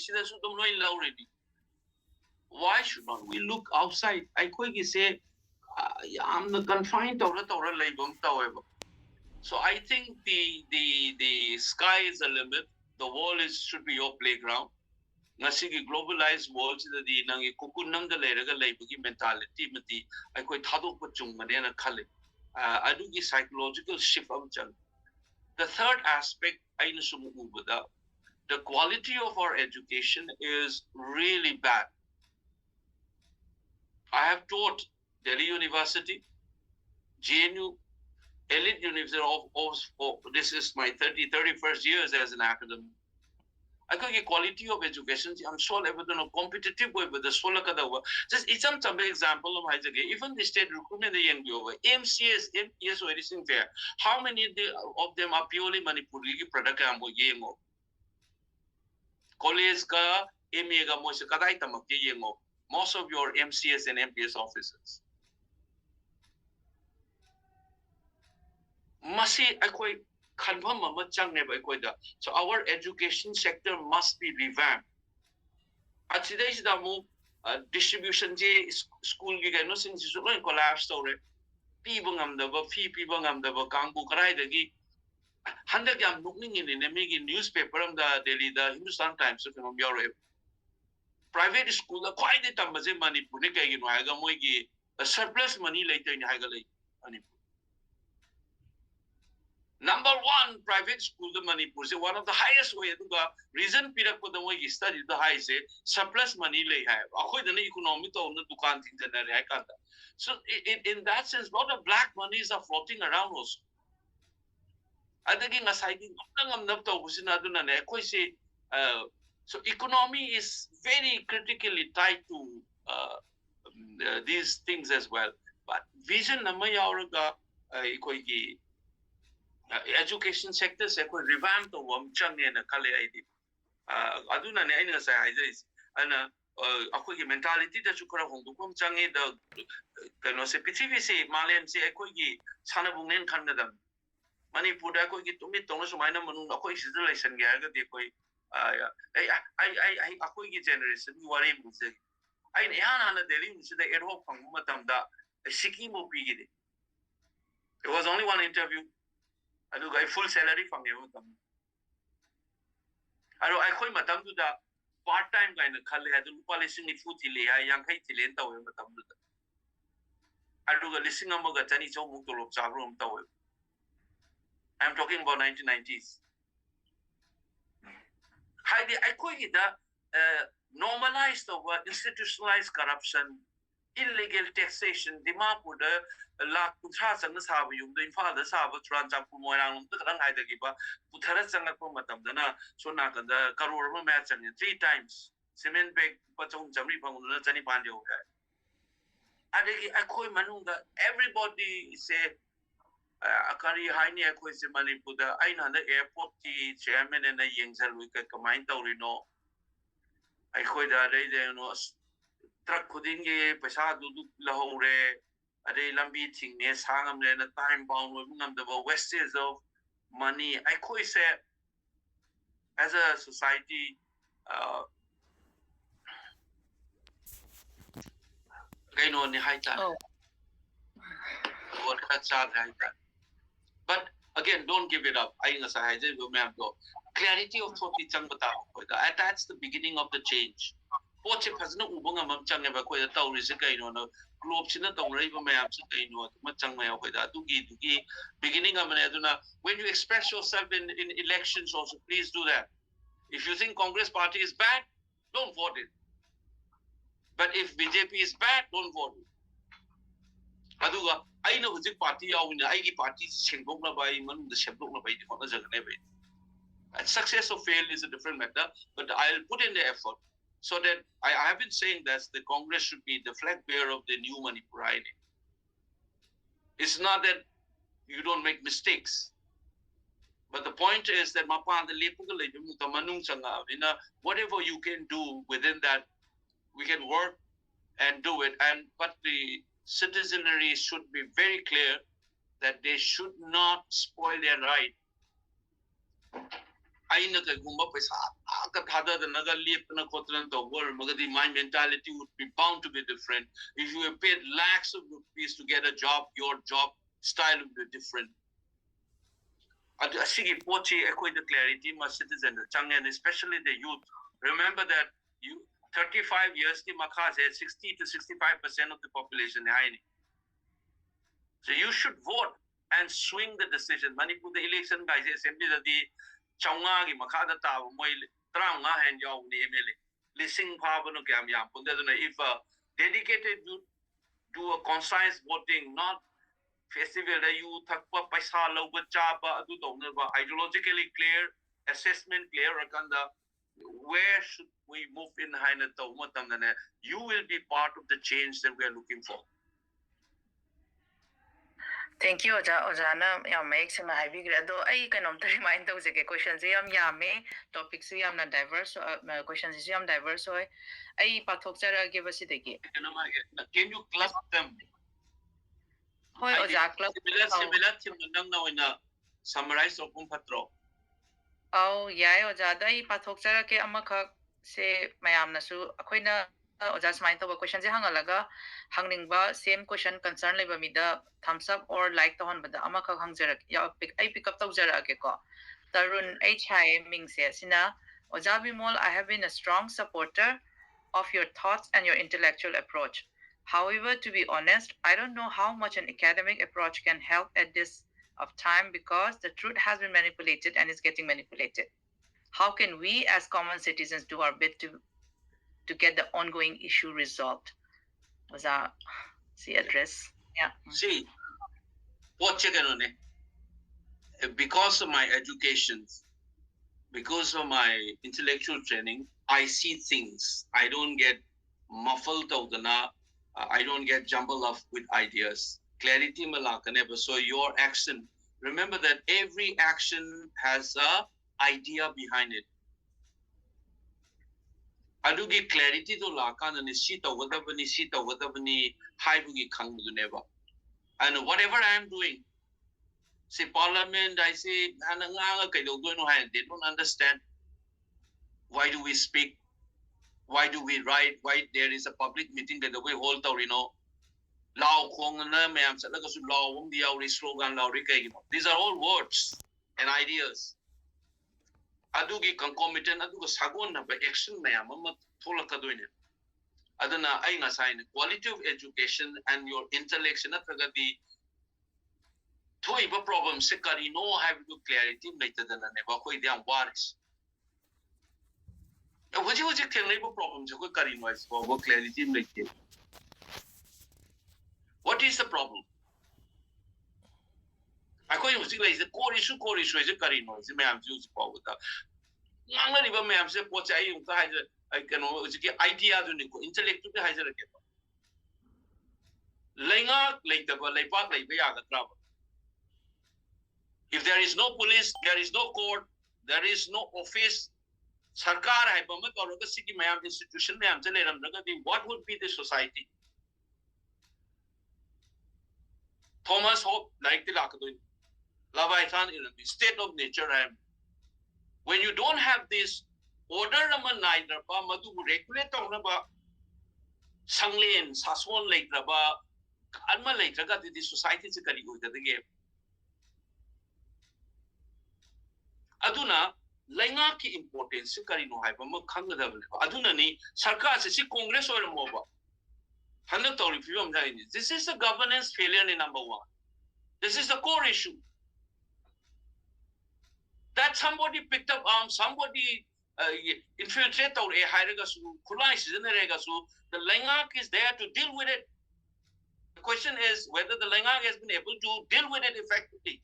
why should not we look outside? I quickly say, I'm the confined however. So I think the sky is the limit. The world should be your playground. Ngasigi globalized world the nangi kukunang the mentality mati I quite thado pachung manena kale. I do the psychological shift of the third aspect, the quality of our education is really bad. I have taught Delhi University, GNU, elite university this is my 31st years as an academic. I think the quality of education, I'm sure everything a competitive way with the solar kadawa. Just it's some example of even the state recruitment the over MCS, MPS or anything there. How many of them are purely Manipuri product ambo yengo? College ka MA moise kadai tamak yengo. Most of your MCS and MPS officers. Masi akoi so our education sector must be revamped. At today's distribution school since collapse story. People fee Kangu Karai Handagam looking in the newspaper the Delhi, the Hindustan Times of Europe. Private school quite the Tamaze money Punika in Hagamogi, a surplus money later in Hagali. Number one, private school, the Manipur, one of the highest way to go. Reason Pira for the way he studied the high say surplus money lay have. Economic on the Dukan things and so in that sense, a lot of black monies are floating around also. I think in a sighting so economy is very critically tied to these things as well. But vision Namayauraga education sector se ko revamp to wam chang ne na kale ID aduna ne aina sa is ana ꯑꯩꯈꯣꯏꯒꯤ ꯃꯦꯟꯇꯥꯂꯤꯇꯤꯗꯁꯨ ꯈꯔ ꯍꯣꯡꯗꯣꯛꯐꯝ ꯆꯪꯉꯤ ꯀꯩꯅꯣꯁꯦ ꯄ꯭ꯔꯤꯊꯤꯕꯤꯁꯤ ꯃꯥꯂꯦꯝꯁꯤ ꯑꯩꯈꯣꯏꯒꯤ ꯁꯥꯟꯅꯕꯨꯡꯅꯦꯅ ꯈꯟꯒꯗꯕꯅꯤ ꯃꯅꯤꯄꯨꯔꯗ ꯑꯩꯈꯣꯏꯒꯤ ꯇꯨꯃꯤꯠ ꯇꯧꯅ ꯁꯨꯃꯥꯏꯅ ꯃꯅꯨꯡꯗ ꯑꯩꯈꯣꯏ ꯁꯤꯗ ꯂꯩꯁꯟꯒꯦ ꯍꯥꯏꯔꯒꯗꯤ ꯑꯩꯈꯣꯏꯒꯤ ꯖꯦꯅꯦꯔꯦꯁꯟꯒꯤ ꯋꯥꯔꯤ ꯑꯃꯁꯦ ꯑꯩꯅ ꯏꯍꯥꯟ ꯍꯥꯟꯅ ꯗꯦꯜꯂꯤ ꯌꯨꯅꯤꯚꯔꯁꯤꯇꯤꯗ ꯑꯦꯗꯍꯣꯛ ꯐꯪꯕ ꯃꯇꯝꯗ ꯁꯤꯀꯤꯃꯨꯛ ꯄꯤꯈꯤꯗꯦ it was only one interview ꯑꯗꯨꯒ ꯑꯩ full salary ꯐꯪꯉꯦꯕ ꯃꯇꯝꯗ ꯑꯗꯣ ꯑꯩꯈꯣꯏ ꯃꯇꯝꯗꯨꯗ part time kind of khale adu lupa lising ni futi le ha yang khai tilen taw em tam du adu ga lising amaga chani chau muk to lop chabro am taw I am talking about 1990s haidi I koi da normalized over institutionalized corruption illegal taxation dimapur da lak putra sang sa ba yum do infa da sa ba tran chap ku moirang um ta kadang hai da gi ba puthara sang ko matam da na so na ka da karor ma match ang 3 times cement bag pa chong jamri phang na chani pan jo hai adegi akoi manung da everybody say akari hai ni akoi se manipur da aina da airport ki chairman na yengzal wi ka kamain tawrino akoi da dei de no truck khuding ge paisa du lahore ade lambi thing ne sangam ne na time bound we ngam the wastage of money I koi say as a society gaino ni haita what ka cha haita but again don't give it up I ngasa haije go ma'am go clarity of thought ti chang bata ko da that's the beginning of the change poche phazna ubang am chang ba ko da tawri se gaino no globe sina tawrai ba ma'am se gaino ma chang ma ko da dugi beginning am ne aduna when you express yourself in elections also please do that if you think Congress party is bad don't vote it but if BJP is bad don't vote it aduga aina hujik party yawina aigi party sengdokna bai manunda sebdokna bai di hona jagane bai success or fail is a different matter but I'll put in the effort so that I have been saying that the Congress should be the flag bearer of the new Manipur ID. It's not that you don't make mistakes but the point is that whatever you can do within that we can work and do it but the citizenry should be very clear that they should not spoil their right aina ka gumba paisa ka thada da naga lepna khotran to gol magadi my mentality would be bound to be different if you have paid lakhs of rupees to get a job your job style would be different asigi pochi ekoi the clarity ma citizen chang and especially the youth remember that you 35 years ki makha se 60 to 65% of the population hai ni so you should vote and swing the decision Manipur the election guys assembly da di chaunga gi makha da ta moi 35 hand yaw ni MLA lising phaba no kyam yam punda na if dedicated youth do a conscious voting not festival da you thakpa paisa loba chaba adu dongna ba ideologically clear assessment clear akanda where should we move in haina to matamna you will be part of the change that we are looking for Thank you, Ojana. Yeah, make some heavy grade. Though I can remind those questions. Yame topics. Na diverse questions. Diverse. So I pathokchara give us it again. Can you club them? Hoy Oja club. Similar thing nang na ina summarize of patro. Oh yeah, Oja. Dai pathokchara ke amakha se mayam nasu. Akoina Oja smile to questions hangalaga hangningba same question concern leba mida thumbs up or like to hon bada amakha hangjarak ya pick up tawjara ke ko Tarun H Hai Mingse sina Oja Bimol I have been a strong supporter of your thoughts and your intellectual approach. However, to be honest, I don't know how much an academic approach can help at this of time because the truth has been manipulated and is getting manipulated. How can we as common citizens do our bit to get the ongoing issue resolved? Was that the address? Yeah. See, what chicken on it? Because of my education, because of my intellectual training, I see things. I don't get muffled out I don't get jumbled up with ideas. Clarity malakaneba. So your action, remember that every action has a idea behind it. adugi clarity to lakana ni si tawgadabani haibugi khangduneba. And whatever I am doing, say parliament, I say they don't understand. Why do we speak? Why do we write? Why there is a public meeting that the way hold out, Lao Kong and Mayam Salakasu Lao, the Auri slogan, Laurika, these are all words and ideas. Adugi concomitant, Aduga Sagon, but action Mayam, Tolakaduin. Adana Aina sign quality of education and your intellection at the Toiba problem, Sekari, no have to clarity later than a Nebakoi, they are waris. What you can labor problems, you carry noise for clarity later. What is the problem? I call you is the core issue is a carry noise, the ma'am use power. Not even ma'am say what's I can idea intellect to the Heiser again. Lenga like the Lepak like the trouble. If there is no police, there is no court, there is no office, Sarkar Hypamat or the city mayam institution, what would be the society? Thomas Hope, like the Lakadoin, Lavaitan, state of nature. When you don't have this order, neither Madu regulate on about Sanglin, Saswon Lake Raba, Alma Lake, the society is a very good game. Aduna, Lenga ki importance karino haibama khangadavel. Aduna ni sarkar se Congress or moba. This is the governance failure in number one. This is the core issue. That somebody picked up arms, somebody infiltrated or a hiregasu, kulais in the regasu. The Lengak is there to deal with it. The question is whether the Lengak has been able to deal with it effectively.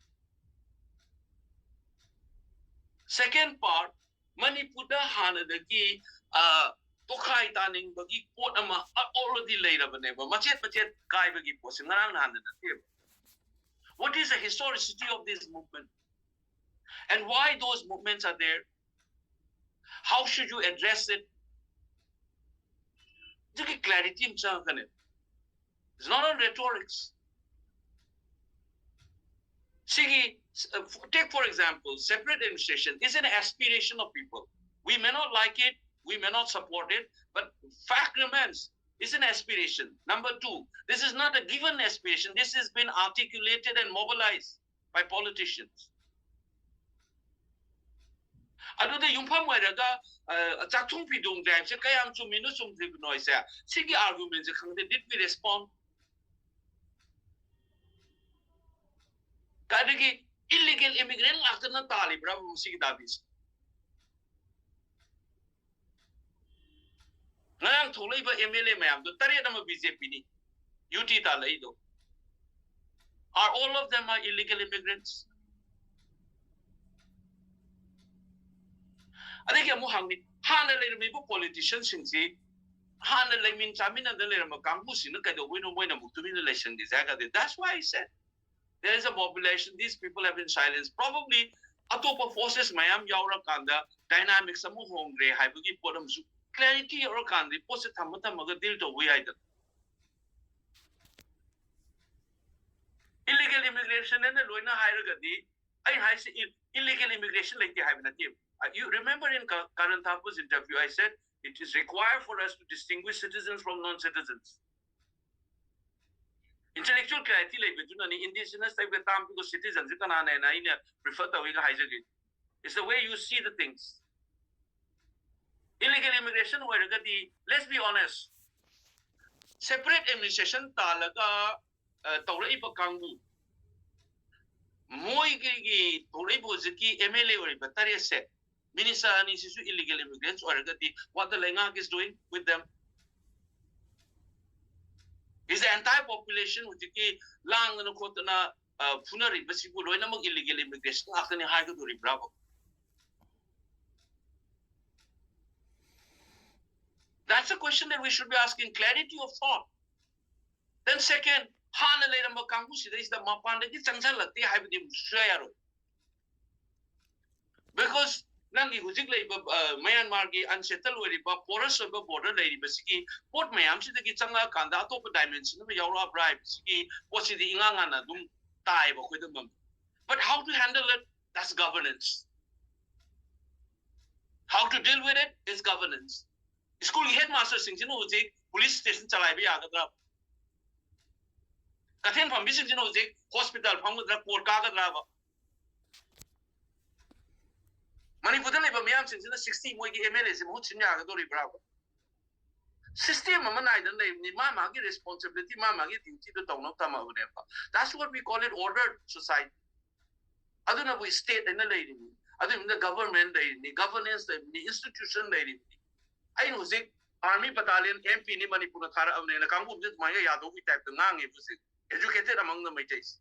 Second part, Manipur Hanadaki, Tokai Tanning, Bagi, Potama, already later, but never. Machet Kai Bagi Posing around handed the table. What is the historicity of this movement? And why those movements are there? How should you address it? Clarity it's not on rhetorics. Sigi, take for example, separate administration is an aspiration of people. We may not like it, we may not support it, but fact remains, it's an aspiration. Number two, this is not a given aspiration. This has been articulated and mobilized by politicians. Ado the yumpam weraga chaktung pidung drive se kayam chu minu sum drib noise sigi arguments did we respond? Kadagi illegal immigrant after na tali bravo sigi dabis. Nang thulai ba MLA mayam do tari nama BJP ni UT talai do. Are all of them are illegal immigrants? I think I'm hungry. Hana let me politicians in see. Hana let me Chamina the Lerma Campus in the window when I'm to the election. That's why I said there is a mobilization. These people have been silenced. Probably Atopa forces Mayam Yaura Kanda, dynamics of hungry, Habuki Podam, clarity or Kandi, Posit Hamata Magadil to we either. Illegal immigration and the Luina Hiragadi, I say illegal immigration like they have in a team. You remember in Karan Thakur's interview, I said it is required for us to distinguish citizens from non-citizens. Intellectual clarity like indigenous type of time because citizens you can prefer the way it's the way you see the things. Illegal immigration, let's be honest. Separate administration talaga Tauraiba Kangu. Moigi Tauraibo Ziki MLA or Bataria said. Minister is illegal immigrants or what the Lengak is doing with them. Is the entire population with the lang and Kotana Funari, but people among illegal immigration after the Hagaduri Bravo. That's a question that we should be asking, clarity of thought. Then second, Hana Leda Makambusi, there is the Mapanda, because nangi hujik leiba Myanmar gi unsettled oiriba porous oiba border leiba sigi port mayam sidagi changa kanda atop dimension ma yaura bribe sigi posi di inganga na dum tai ba khoi dum. But how to handle it? That's governance. How to deal with it is governance. School headmaster sing jino hujik police station chalai bi agadra. Kathen pham bi sing jino hujik hospital phamudra port kagadra ba. Manipur da leiba mayam sing jino 60 moi gi MLA se mu chinya agadori bravo. System amanai dan lei ni mama gi responsibility mama gi duty to tawno tama ure ba. That's what we call it ordered society. Aduna we state in the lady. Aduna the government the governance the institution lady. I know zik army battalion MP ni Manipur na thara amne na kangum jit maya yadov ki type ngang e busi educated among the majors.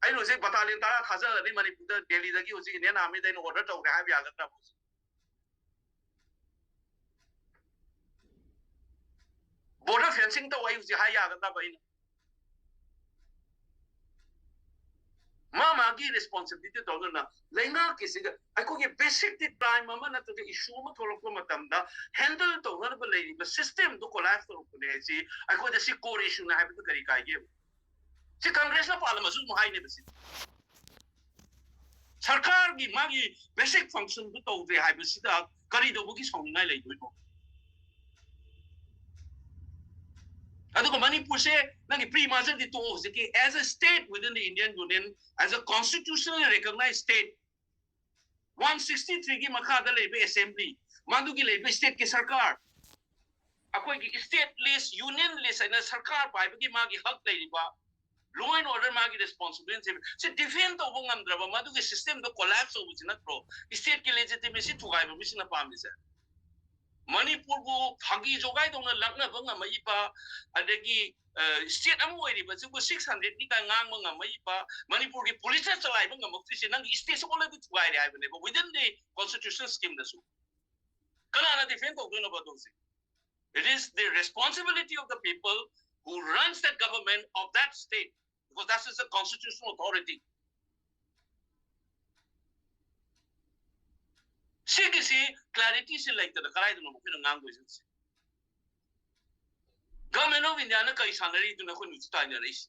I know zik battalion tara thaja ni Manipur Delhi da ki usi Indian army da in order to have yagatra busi. Border fencing to wai usi hai yagatra ba in. Mama gi responsibility to na lenga kisi ga ako ge basic the crime mama na to the issue ma thorok ko matam da handle to na ba lady the system to collapse to ne si ako the si core issue na have to kari kai ge si congress na parliament su hai ne basi sarkar gi magi basic function to de hai basi da kari do gi song ngai lai do aduko Manipur se nangi pre-major di to as a state within the Indian Union, as a constitutionally recognized state, 163 ki makha da lebe assembly, mandu ki lebe state ki sarkar, akoi ki state list, union list, and sarkar pai ki magi hak lai ba, law and order magi responsibility. Se defend to bungam draba, mandu ki system to collapse over sinat bro, state ki legitimacy thugai ba misina pamisa. Manipur bu phagi jogai dong na lagna banga mai pa adegi state amu oi ba chu 600 ni ka ngang banga mai pa Manipur ki police chalai banga mukti se nang state ko le tu ai rai bane within the constitutional scheme da su kala na defend ko no ba dong se it is the responsibility of the people who runs that government of that state because that is the constitutional authority. Sigisi clarity se like the karai do no pino ngang goisen se government of India na kai salary do na ko ni sta nya rais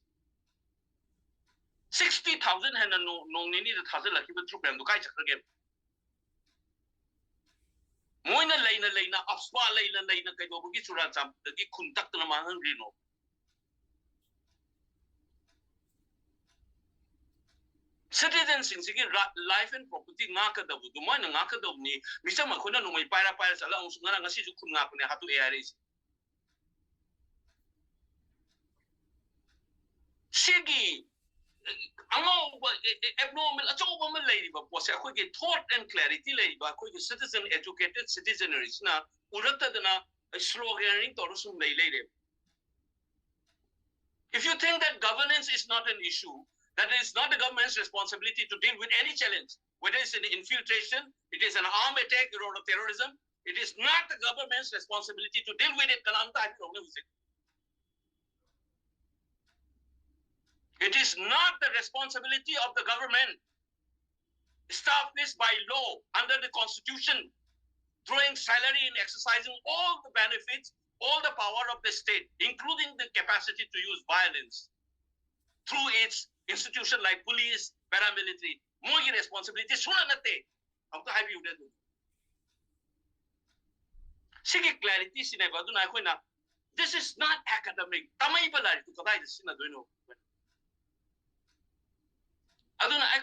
60,000 han no ni ni da thazal la ki ba program do kai chakra ge moina leina afswa leina kai do gi chura cham gi khun tak na ma hang ri no citizens in sigi life and property nga ka dabu du moina nga ka dabu ni misa ma khuna no mai paira sala ang sungana ngasi ju khun nga ne hatu aris sigi ango abnormal acho ba man lady ba po sa ko ge thought and clarity lady ba ko ge citizen educated citizenry na urata dana sloganing to sum lay if you think that governance is not an issue, that is not the government's responsibility to deal with any challenge, whether it's an infiltration, it is an armed attack or terrorism, it is not the government's responsibility to deal with it. It is not the responsibility of the government established by law under the constitution, throwing salary and exercising all the benefits, all the power of the state, including the capacity to use violence through its institution like police, paramilitary. More responsibility. Clarity, this is not academic. I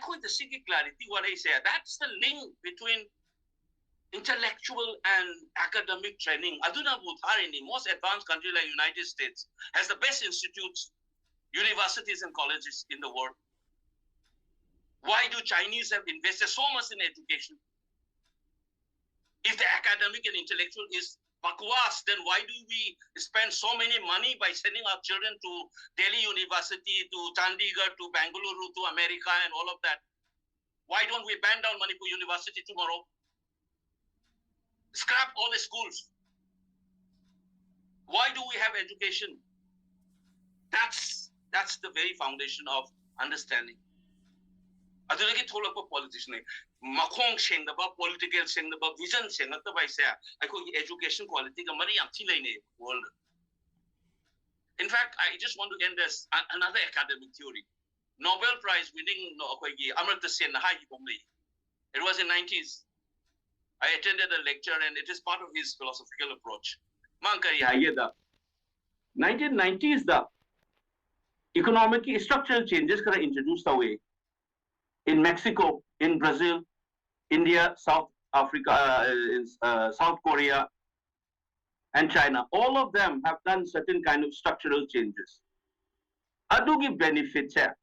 quite the clarity what I say. That's the link between intellectual and academic training. Aduna Bhutarani, most advanced country like United States, has the best institutes, universities and colleges in the world. Why do Chinese have invested so much in education? If the academic and intellectual is bakwas, then why do we spend so many money by sending our children to Delhi University, to Chandigarh, to Bangalore, to America and all of that? Why don't we ban down Manipur University tomorrow? Scrap all the schools. Why do we have education? That's the very foundation of understanding. Adulagi thola ko politician makong sengdaba political sengdaba vision sengdaba isa ako education quality ka mari yang thilai ne world. In fact, I just want to end this another academic theory. Nobel Prize winning Amartya Sen Hai Bomli. It was in 90s. I attended a lecture and it is part of his philosophical approach. Mankari the 1990s the economic structural changes were introduced away in Mexico, in Brazil, India, South Africa, South Korea, and China. All of them have done certain kind of structural changes. Adugi benefits here.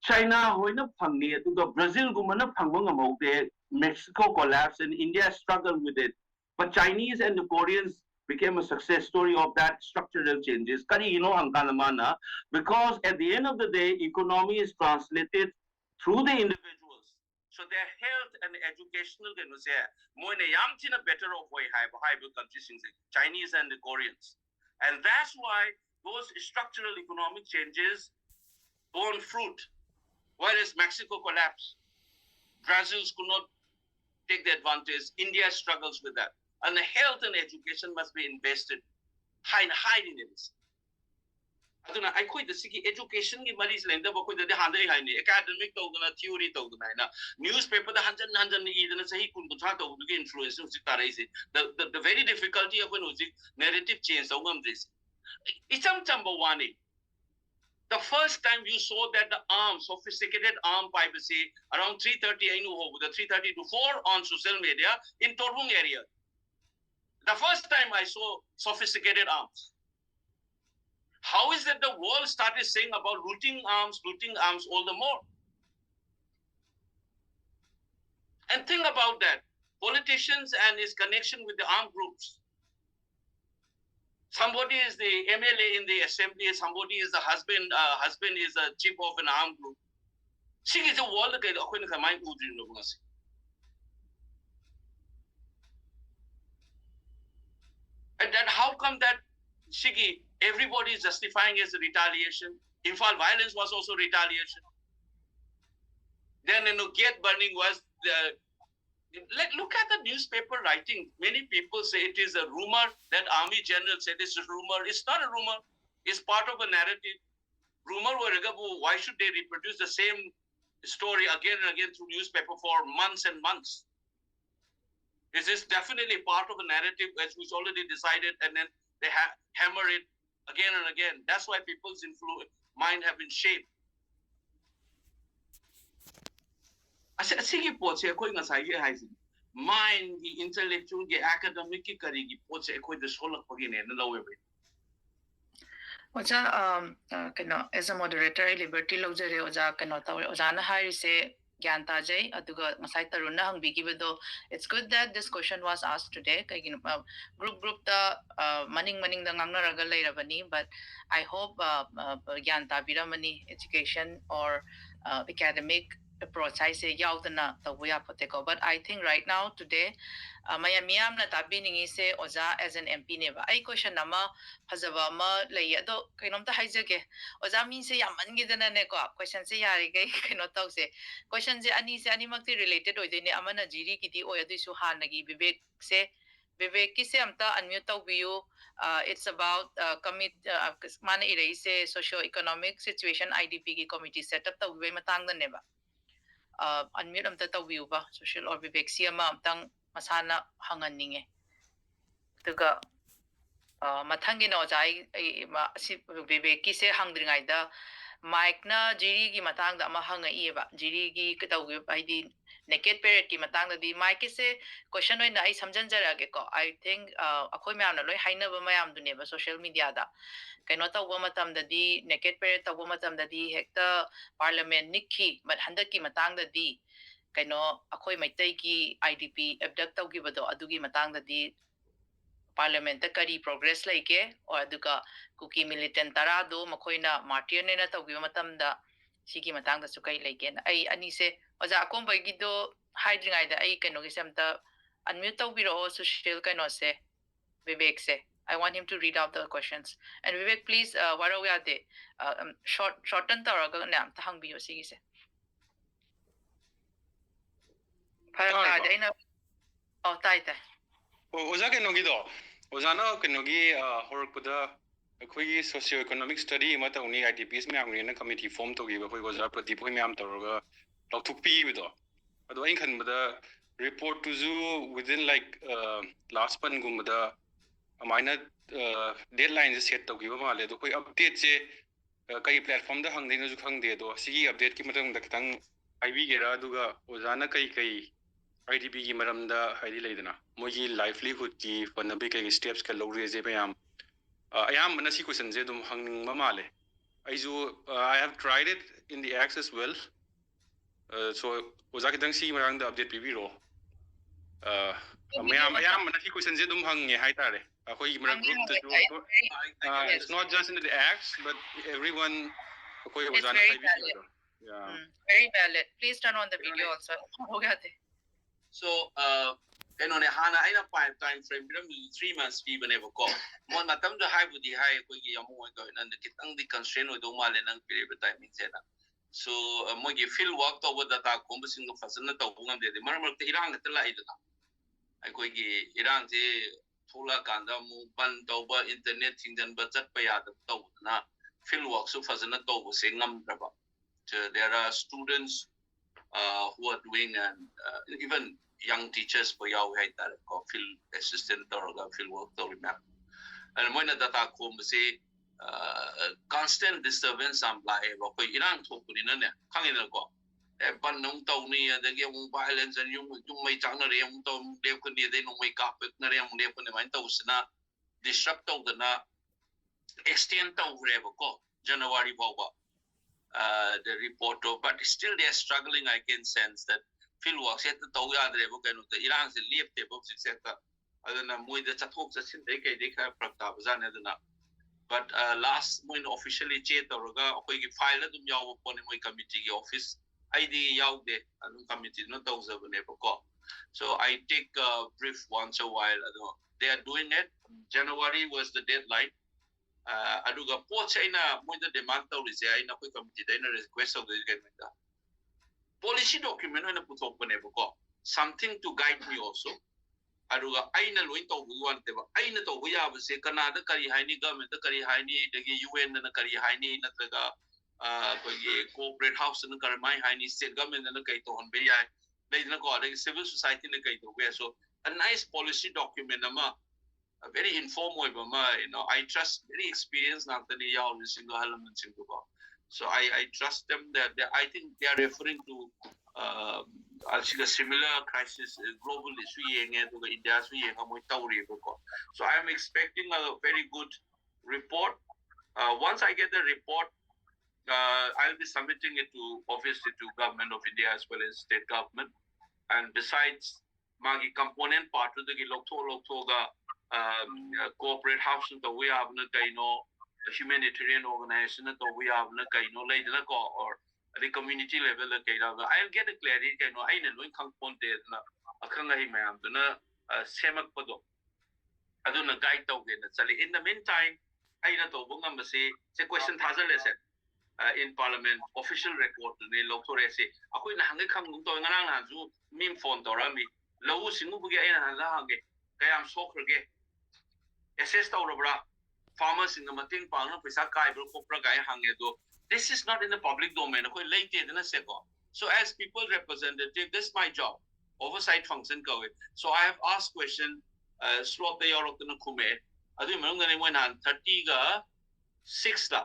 China hoina phangni aduga Brazil gumana phangba ngamaude, Mexico collapsed and India struggled with it. But Chinese and the Koreans became a success story of that structural changes. Kari hangkanamana, because at the end of the day, economy is translated through the individuals. So their health and educational more better off way high countries, Chinese and the Koreans. And that's why those structural economic changes borne fruit. Whereas Mexico collapsed, Brazil could not take the advantage. India struggles with that. And the health and education must be invested high in it. aduna ai khoi da sigi education gi maris lenda ba khoi da handai hai ni academic to duna theory to duna na newspaper da hanjan ni idana sahi kun kun tha to gi influence usi tarai se the very difficulty of an usi narrative change awam this icham chamba wani the first time you saw that the sophisticated arm piracy around 3:30 I know the 3:30 to 4 on social media in Torbung area. The first time I saw sophisticated arms. How is that the world started saying about looting arms all the more? And think about that. Politicians and his connection with the armed groups. Somebody is the MLA in the assembly, somebody is the husband is the chief of an armed group. She is a world that and then how come that Shigi, everybody is justifying as a retaliation. Imphal violence was also retaliation. Then gate burning was look at the newspaper writing. Many people say it is a rumor. That army general said it's a rumor. It's not a rumor. It's part of a narrative. Rumor why should they reproduce the same story again and again through newspaper for months and months? It is definitely part of a narrative as was already decided, and then they hammer it again and again. That's why people's mind have been shaped. Asigi poche akoi ngasai ge haisi mind the intellectual the academic ki kari gi poche akoi the solak pagi ne na lawe be. Oja as a moderator liberty logjare oja oja na hari se gyan ta jai aduga masai taruna hang bigibado. It's good that this question was asked today group ta maning da ngangnaraga leirabani, but I hope gyan ta biramani education or academic approach I say yaudana the way apoteko. But I think right now today mayamiam na tabi ningi se oja as an MP neba ai question nama phajaba ma lay do kainom ta haijage oja min se yaman gidana ne ko question se yari gai kaino taw se question se ani makti related oidene amana jiri kiti oyadu su hanagi vivek ki se amta unmute taw biu. It's about commit mana irei se socio-economic situation IDP ki committee setup taw be matang da neba unmute amta taw biu ba social or vivek si ama amtang masana hangan ninge tuga mathangi no jai si vivek ki se hangdringai da mic na jiri gi matang da ma hangai ba jiri gi kitaw id naked period ki matang da di mic se question oi na ai samjan jara ge ko I think akhoi mayam na loi haina ba mayam du ne ba social media da kaino taw ba matam da di naked period taw ba matam da di hekta parliament nikhi but handa ki matang da di kaino akhoi maitai ki IDP abduct taw gi bado adugi matang da di parliament ta kari progress laike or aduga kuki militant tara do makhoina martyr ne na taw gi matam da sigi matang da sukai laike ai ani se oja akom bai gi do hiding da ai kaino gi samta unmute taw biro social kaino se Vivek se I want him to read out the questions. And Vivek, please, what are we at the shorten taraga nam tahang biyo sige se. ꯐꯔꯛ ꯇꯥꯗꯦ ꯑꯩꯅ ꯇꯥꯏ ꯑꯣꯖꯥ ꯀꯩꯅꯣꯒꯤꯗꯣ ꯑꯣꯖꯥꯅ ꯀꯩꯅꯣꯒꯤ ꯍꯧꯔꯛꯄꯗ ꯑꯩꯈꯣꯏꯒꯤ ꯁꯣꯁꯤꯌꯣ ꯏꯀꯣꯅꯣꯃꯤꯛ ꯁ꯭ꯇꯗꯤ ꯑꯃ ꯇꯧꯅꯤ ꯑꯥꯏ ꯇꯤ ꯄꯤ ꯑꯦꯁ ꯃꯌꯥꯝꯒꯤꯅ ꯀꯃꯤꯇꯤ ꯐꯣꯝ ꯇꯧꯈꯤꯕ ꯑꯩꯈꯣꯏ ꯑꯣꯖꯥ ꯄ꯭ꯔꯗꯤꯞ ꯍꯣꯏ ꯃꯌꯥꯝ ꯇꯧꯔꯒ ꯂꯧꯊꯣꯛꯄꯤꯕꯗꯣ ꯑꯗꯣ ꯑꯩꯅ ꯈꯟꯕꯗ ꯔꯤꯄꯣꯔꯠꯇꯨꯁꯨ ꯋꯤꯗꯤꯟ ꯂꯥꯏꯛ ꯂꯥꯁ ꯄꯟꯒꯨꯝꯕꯗ ꯑꯗꯨꯃꯥꯏꯅ ꯗꯦꯠ ꯂꯥꯏꯟꯁꯦ ꯁꯦꯠ ꯇꯧꯈꯤꯕ ꯃꯥꯜꯂꯦ ꯑꯗꯣ ꯑꯩꯈꯣꯏ ꯑꯞꯗꯦꯠꯁꯦ ꯀꯔꯤ ꯄ꯭ꯂꯦꯠꯐꯣꯝꯗ ꯍꯪꯗꯣꯏꯅꯣꯁꯨ ꯈꯪꯗꯦ ꯑꯗꯣ ꯁꯤꯒꯤ ꯑꯞꯗꯦꯠꯀꯤ ꯃꯇꯥꯡꯗ ꯈꯤꯇꯪ ꯍꯥꯏꯕꯤꯒꯦꯔꯥ ꯑꯗꯨꯒ ꯑꯣꯖꯥꯅ ꯀꯩ ꯑꯥꯏ ꯗꯤ ꯄꯤꯒꯤ ꯃꯔꯝꯗ ꯍꯥꯏꯗꯤ ꯂꯩꯗꯅ ꯃꯣꯏꯒꯤ ꯂꯥꯏꯐꯂꯤꯍꯨꯗꯀꯤ ꯐꯅꯕꯒꯤ ꯀꯩ ꯁ꯭ꯇꯦꯞꯁꯀ ꯂꯧꯔꯤꯁꯦ ꯃꯌꯥꯝ ꯑꯌꯥꯝꯕꯅ ꯁꯤ ꯀꯣꯏꯁꯟꯁꯦ ꯑꯗꯨꯝ ꯍꯪꯅꯤꯡꯕ ꯃꯥꯜꯂꯦ ꯑꯩꯁꯨ I have tried it in the X S well so ꯑꯣꯖꯥ ꯈꯤꯇꯪ ꯁꯤꯒꯤ ꯃꯇꯥꯡꯗ ꯑꯞꯗꯦꯠ ꯄꯤꯕꯤꯔꯛꯑꯣ ꯃꯌꯥꯝ ꯑꯌꯥꯝꯕꯅ ꯁꯤ ꯀꯣꯏꯁꯟꯁꯦ ꯑꯗꯨꯝ ꯍꯪꯉꯦ ꯍꯥꯏꯇꯥꯔꯦ ꯑꯩꯈꯣꯏꯒꯤ ꯃꯔꯛ ꯒ꯭ꯔꯨꯞꯇꯁꯨ it's not just in the acts but everyone ꯑꯩꯈꯣꯏ ꯑꯣꯖꯥꯅ ꯍꯥꯏꯕꯤꯈꯤꯕꯗꯣ very valid please turn on the video also हो गया थे So kainon hana aina time frame biram 3 months pi banebako mon matam da hai budi hai koi gi yamu ko nan kitang di constraint odo male nang period timing se na so mo gi field work to with data composing of fashion to bungam de mar mar te irang ta lai da ai koi gi irang je thola kanda mu ban to ba internet thingjan ba chat pa ya da to na field work so fashion to bo se ngam da ba there are students who are doing and even young teachers for yaw hai tar ko field assistant or field work to map and moina data ko se constant disturbance am la e ko irang thok ni na ne khangin ko e ban nong to ni adagi mong violence and yung may chang na rem to de ko ni de nong may kapit na rem de ko ni man to sna disrupt to na extend to rebo ko January ba the report but still they are struggling I can sense that field work set to yadre bo kanu the Iran se liep te bo set adana moi de chathok chasin de kai de kha prakta bazane adana but last moi officially che toroga koi gi file dum yaw pon moi committee gi office id yaw de anu committee no to zabane ko so I take a brief once a while they are doing it January was the deadline aduga po China mo the demand to rise ai na koi committee dai na request of the government policy document na putok pa nebo ko something to guide me also aduga ai na loin to buwan te ba ai na to buya ba se Canada kari haini government kari haini degi UN na kari haini na taga koi corporate house na kari mai haini state government na kai to hon be ya dai na ko degi civil society na kai to be so a nice policy document na very informal I trust very experienced Nathani Yao single element single so I trust them that I think they are referring to a similar crisis global issue to India so I am expecting a very good report once I get the report I'll be submitting it to obviously to government of India as well as state government and besides magi component part of the loktoga corporate house to we have na kaino humanitarian organization to we have na kaino later ko or the community level la kaina I'll get a clarity kaino ai na loin khang ponte na akhang hi mayam na semak pado aduna guide to ge na chali in the meantime ai na to bungam se question thazale se in parliament official record ne loktore se akoi na hangai khang to ngarang na ju mim phone to rami lau singu bugi ai na la hange kayam sokhrge assess tawrabra farmers in the mating pangna paisa kai bro kopra gai hange do this is not in the public domain koi leite dena se ko so as people representative this is my job oversight function ko so I have asked question slot they are of the kume adu mong ne mo nan 30 ga 6 la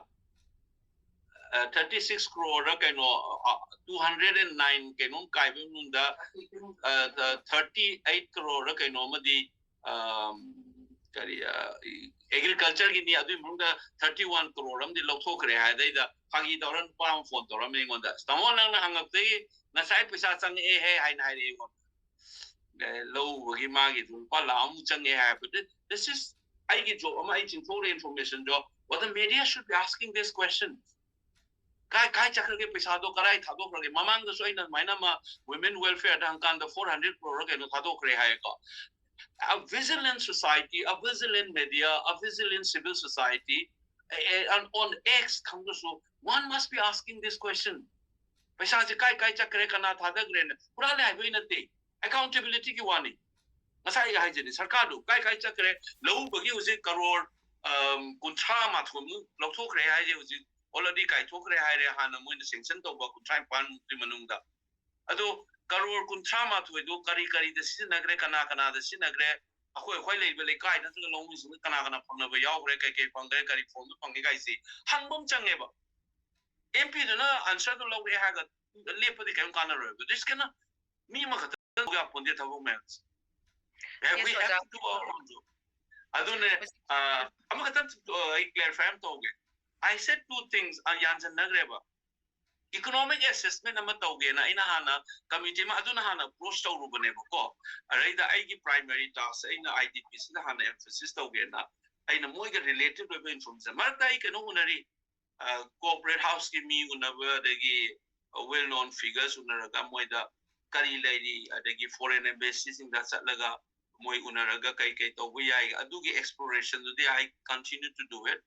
36 crore kaino 209 kaino kai bun da 38 crore kaino madi agriculture ki ni adu mung da 31 crore am di lokthokre ha dai da phagi doran pam phone doran me ngon da tamon nang na hangak te na sai pisa chang e he hai nai re ngon low gi ma gi du pa la am chang e ha but this is I gi job am I chin for information job what the media should be asking this question kai chakra ke pisa do karai thado kre mamang da soina maina ma women welfare dang kan da 400 crore ke no thado kre ha ko a vigilant society, a vigilant media, a vigilant civil society, and on X, one must be asking this question. Paisa ji kai chakre kana thada gren. Pura le ai na te. accountability ki wani masai ga haje ni sarkar do kai chakre lau bagi usi crore kuncha ma thum lo thokre haje usi already kai thokre haire hana moin sanction to ba kuncha pan manung da ado crore kuncha ma thu do kari de sinagre kana da sinagre akhoi lei bele kai na lo mi su kana phangna ba yaw re kai phangre kari phone phangi kai si hangbom change ba MP do na answer to lo re ha ga lepo di kai kana ro this kana mi ma khata ga ponde thabo mans we have to do our own job adune amakatan I clarify am toge I said two things yansan nagreba economic assessment ama toge na ina hana committee ma aduna hana approach to rubane ko araida aigi primary task ina IDPs na hana emphasis toge na aina moiga related web information marta I kanu unari corporate house ki mi unaba degi well known figures unaraga moida kari lady adagi foreign embassies in that laga moi unaraga kai to yai adugi exploration do I continue to do it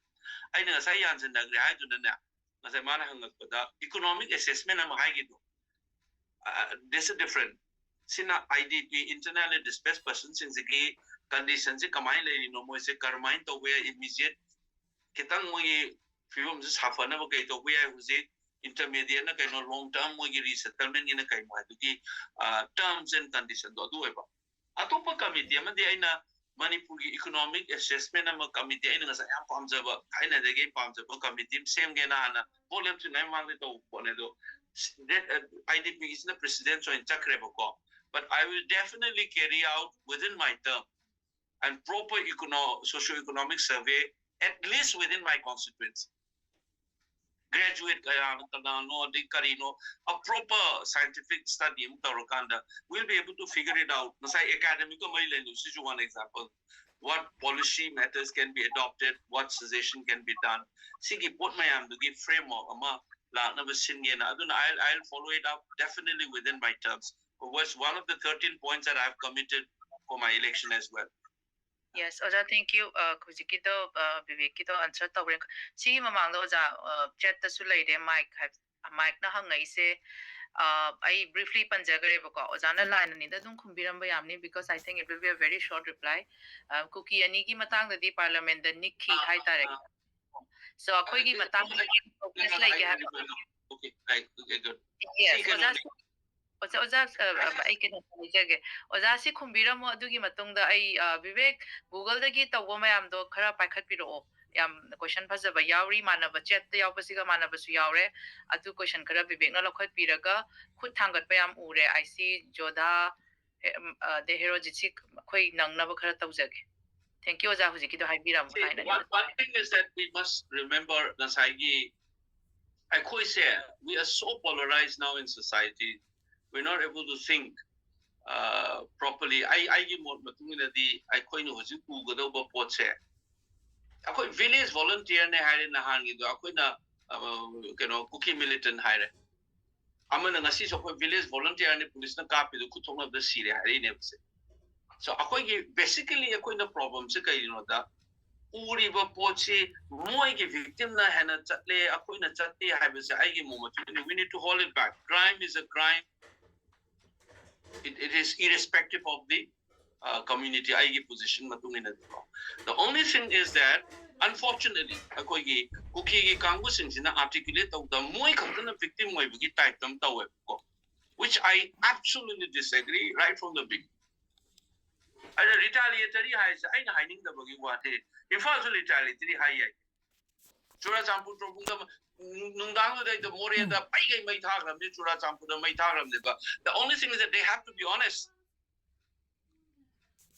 aina sai yansan nagre ai dunna ngasai mana hangak pada economic assessment am hai gitu this is different sina IDP internally displaced persons in the conditions kamai le no moi se karmain to we immediate kitang moi film just hafana ba kai to we ai intermediate na kai no long term moi resettlement ina kai mo adugi terms and conditions do ba atopa committee amadi aina Manipur economic assessment ama committee aina ngasa yam pamjaba aina dege pamjaba committee same ge na ana volume to name mang to pone do IDP is the president so in chakre bako but I will definitely carry out within my term and proper socio-economic survey at least within my constituency graduate a proper scientific study we'll be able to figure it out. Academic this is one example. What policy matters can be adopted, what suggestion can be done. Put my to give framework. I'll follow it up definitely within my terms. It was one of the 13 points that I've committed for my election as well. Yes, Oja, thank you. Kujikito, Vivekito answer to bring. See, Mamang Oja, chat the Sulaide, Mike na hangai se. I briefly panjagare bako Ojana line and either don't kumbiram yamni because I think it will be a very short reply. Cookie anigi matang the parliament, the Nikki high direct. So a quiggy matang like okay, right, okay, good. Yes, Oja I can jage. Oja si kumbira mo adugi matungda ay Vivek Google dagi tawo mayam do kara pakhat piro yam question phajaba yauri manaba chat yaw pasiga manaba su yawre adu question kara Vivek na lokhat piraga khut thangat pa yam ure I see Joda the hero jichik khoi nangnaba khara tawjage. Thank you Oja hujiki do haibiram kaina. One thing is that we must remember Nasaigi I say we are so polarized now in society. We're not able to think properly. I give more the I coin was you go over port share. I could village volunteer ne hire in the hand you know cookie militant hire. I'm an assist of a village volunteer and the police na copy the kutong of the Syria. So I basically a coin of problems, you know that. Uri ba pochi moi ke victim na hana chatle akoi na chatte hai bese ai ge moment we need to hold it back. Crime is a crime. It is irrespective of the community ai ge position matung na the only thing is that unfortunately akoi ge cookie ge kangu sin sin articulate of the moi khatan victim moi bi type tam taw which I absolutely disagree right from the beginning. I retaliatory high I know hiding the buggy what it. In fact, retaliatory high. Chura Champu Nundango the more the Pike may talk them, Chura Champu may talk them. The only thing is that they have to be honest.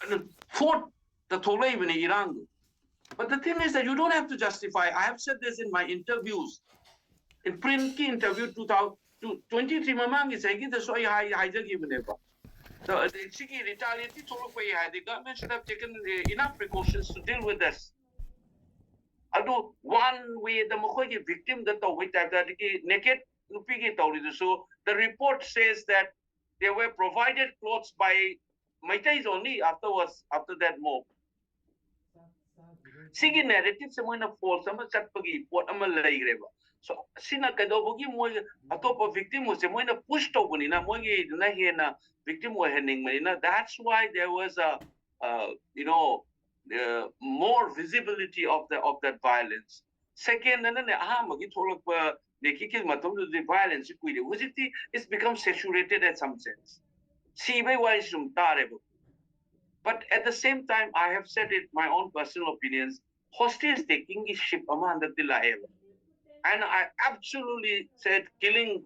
And fought the Tole in Iran. But the thing is that you don't have to justify. I have said this in my interviews. In print key interview 2023 Mamang is saying the soy high given ever. So the retaliatory the government should have taken enough precautions to deal with this. Although one way the Mokoji victim that naked so the report says that they were provided clothes by Maitais only afterwards after that mob. Sigi narrative se moina false ama chatpagi pot ama laigreba. So sina kadobogi moi atopa victim se moina push to bunina mogi na hena victim wa hening manina. That's why there was a you know more visibility of that violence. Second, and then magi tholok pa nekiki matom the violence kuide hujiti it's become saturated at some sense. See by why sum tarebo. But at the same time, I have said it, my own personal opinions, hostage taking is ship among the. And I absolutely said killing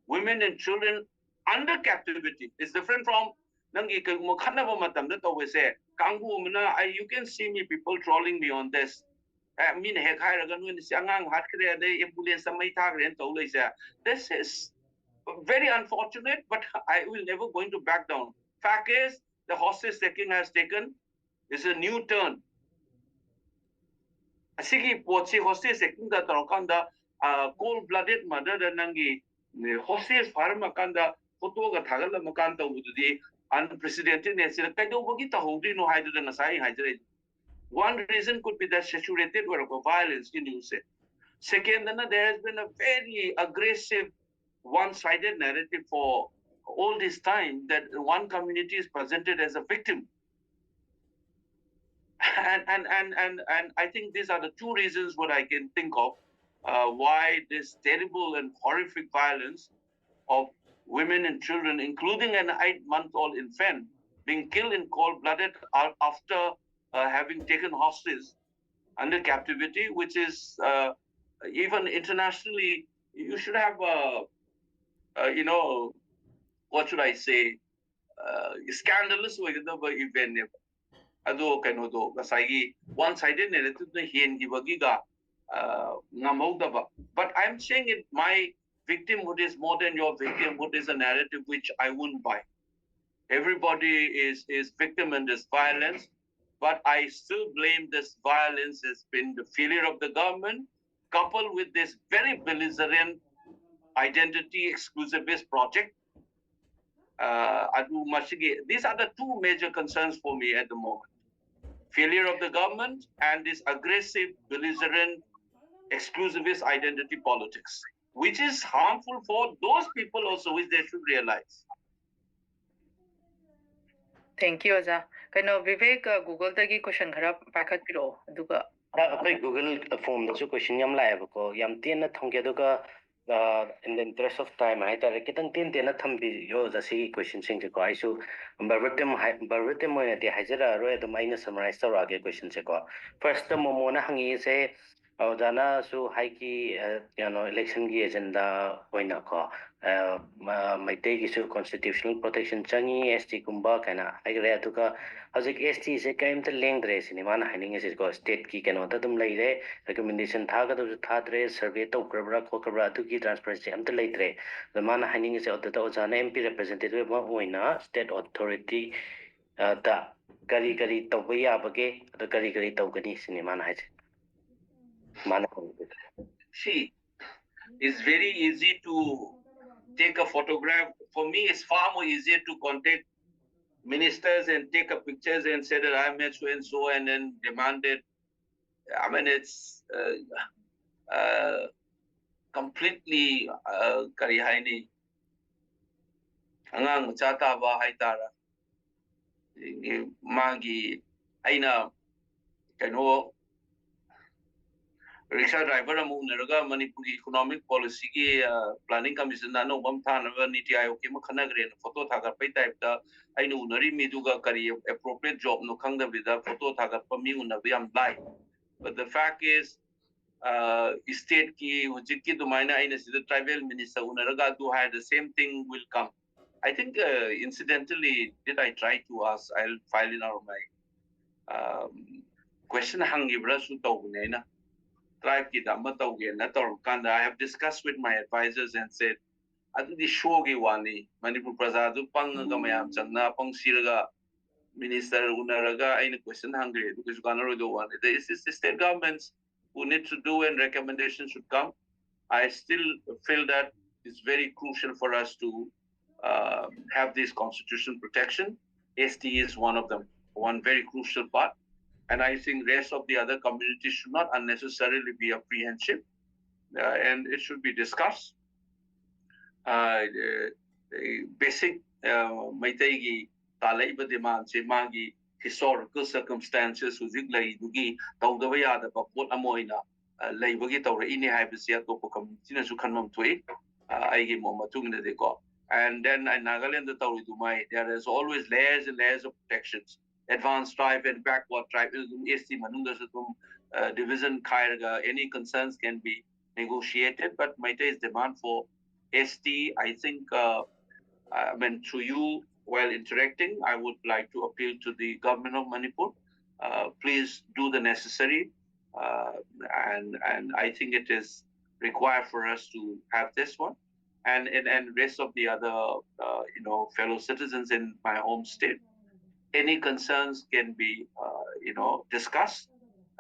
women and children under captivity is different from you can see me people trolling me on this. I mean, this is very unfortunate, but I will never going to back down. Fact is, the hostage taking has taken is a new turn. Asigi potsi hostage taking the Tarokanda cold-blooded murder the Nangi hostage farmakanda Fotoga Tagala Makanta Ududi unprecedented no hydrogen aside hydrate. One reason could be that saturated work of violence in you say. Second, there has been a very aggressive one-sided narrative for all this time that one community is presented as a victim. And I think these are the two reasons what I can think of why this terrible and horrific violence of women and children, including an 8-month-old infant, being killed in cold-blooded after having taken hostage under captivity, which is even internationally, you should have you know, what should I say, scandalous event. Ado kanodo kasagi one-sided narrative na hiengibagiga ngamodaba. But I'm saying it, my victimhood is more than your victimhood is a narrative which I wouldn't buy. Everybody is victim in this violence, but I still blame this violence has been the failure of the government, coupled with this very belligerent identity exclusivist project. These are the two major concerns for me at the moment. Failure of the government and this aggressive, belligerent, exclusivist identity politics, which is harmful for those people also, which they should realize. Thank you, Aja. Kano Vivek Google tagi question khara pakhat piro aduga akai Google form da question yam lai ba ko yam ten na thongge aduga in the interest of time hai tare kitang ten na thambi yo ja si question sing ko ai su verbatim mo ati hajara ro adu maina summarize tawra ge question se ko first the momo na hangi se jana su hai ki election gi agenda hoina ko maitei gi su constitutional protection changi ST kumba kana agre atuka hajik ST se kaim ta lengre sinima na haning se ko state ki kano ta dum leire recommendation tha ga du tha tre survey to krabra ko krabra tu ki transparency am ta leitre the man haning se otta ta jana MP representative ma hoina state authority da kari kari to ya bage da kari kari to gani sinima na haje mana See, it's very easy to take a photograph. For me, it's far more easier to contact ministers and take a pictures and say that I met so and so and then demanded. I mean, it's completely karihaini. Angang chata ba haitara. Magi aina kano rickshaw driver amu naraga Manipur economic policy ki planning commission na no bam thana niti ayog ki makhana gre photo thagar pai type da ainu unari miduga kari appropriate job no khangda vida photo thagar pa mi unabi am like. But the fact is state ki hujik ki dumaina aina sida tribal minister unaraga do had the same thing will come. I think incidentally did I try to ask, I'll file in our my question hangi bra su tawne na tribe ki dama tawge na kanda. I have discussed with my advisors and said adu di shogi wani Manipur prasadu pang gamayam changna pang siraga minister unaraga aina question hungry because gonna do one. This is the state governments who need to do and recommendations should come. I still feel that it's very crucial for us to have this constitutional protection. ST is one of them, one very crucial part. and I think rest of the other communities should not unnecessarily be apprehensive, and it should be discussed. Basic Maitegi Talaiba demand, Magi historical circumstances, Uzik Laibugi, Taudavaya, the Papot Amoina, Laibagi Taura ini Hybesia Topo Community, Sukanum Tui, I give Momatung the Deco. And then in Nagaland, the Tauridumai, there is always layers and layers of protections. Advanced tribe and backward tribalism, ST Manungasatum, division Kairaga, any concerns can be negotiated, but Maite's demand for ST, I think, through you, while interacting, I would like to appeal to the government of Manipur. Please do the necessary, and I think it is required for us to have this one, and rest of the other, fellow citizens in my home state. Any concerns can be, discussed,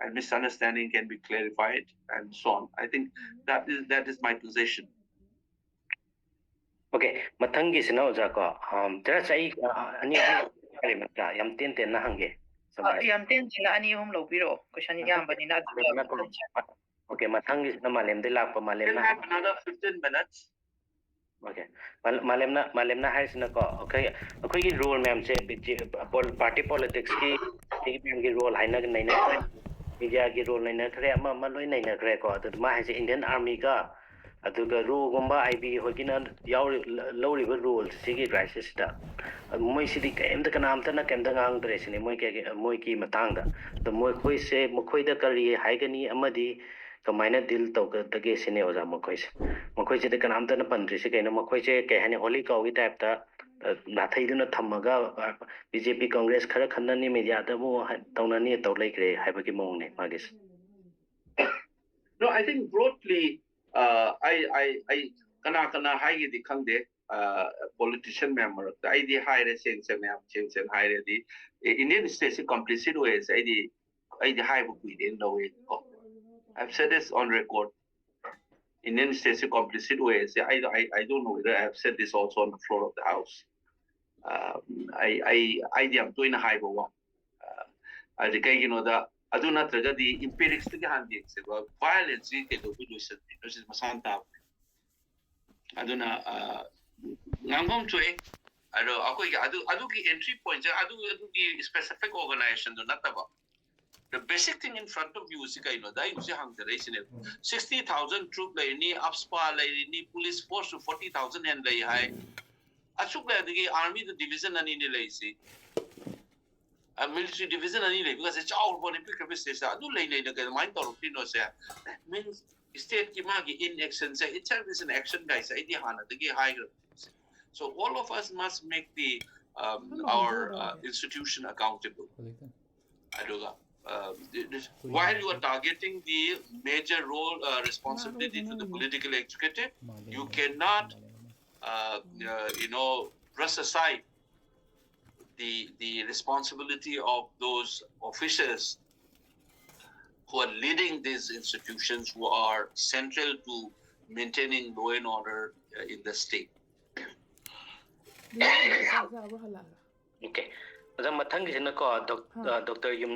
and misunderstanding can be clarified, and so on. I think that is my position. Okay, matangi sina oja ko. Tera sai ani kali matra yam ten na hange. Yam ten sina ani hum lo biro question yam bani na. Okay, matangi sina malem de lak pa malem We'll na. have another 15 minutes. Okay, malem na hai sina ko. Okay, akoi ki role ma'am se party politics ki role hai na nai na media ki role nai na khare ama loi nai na khare ko adu ma hai se Indian Army ka aduga rule gomba IB hogina yaw lowriba rules sigi crisis da moi sidi kaimda kanamta na kaimda ngang dresini moi ki matangda the moi khoi se mokoi da kari haigani amadi kamaina deal tawga dage sine oja mokoi se de kanamta na pandri se kaina mokoi se ke hani holy cow gi type ta na thaiduna thamaga BJP Congress khara khanani media da mo tawnani tawlai kre haibagi mong ne magis. No, I think broadly, I kana high the kangde politician member. I the higher sense and higher the Indian states complicit ways. I the high book we didn't know it. I've said this on record. Indian states complicit ways. I don't know whether I've said this also on the floor of the house. I am doing a high one. I think the aduna traga the empirics the handi violence ke do solution this is masanta aduna ngangom chue ado akoi adu ki entry point adu ki specific organization do nataba the basic thing in front of you is dai usi hang the race 60,000 troop lai ni upspa lai ni police force 40,000 and lai hai achuk lai the army the division ani ni lai si a military division because it's all for the pick station. I do lay the mind of Pino say that means state Kimagi in action say itself is an action guys. So all of us must make the our institution accountable. While you are targeting the major role responsibility to the political executive, you cannot brush aside the responsibility of those officers who are leading these institutions, who are central to maintaining law and order in the state. Okay. Mathang Dr.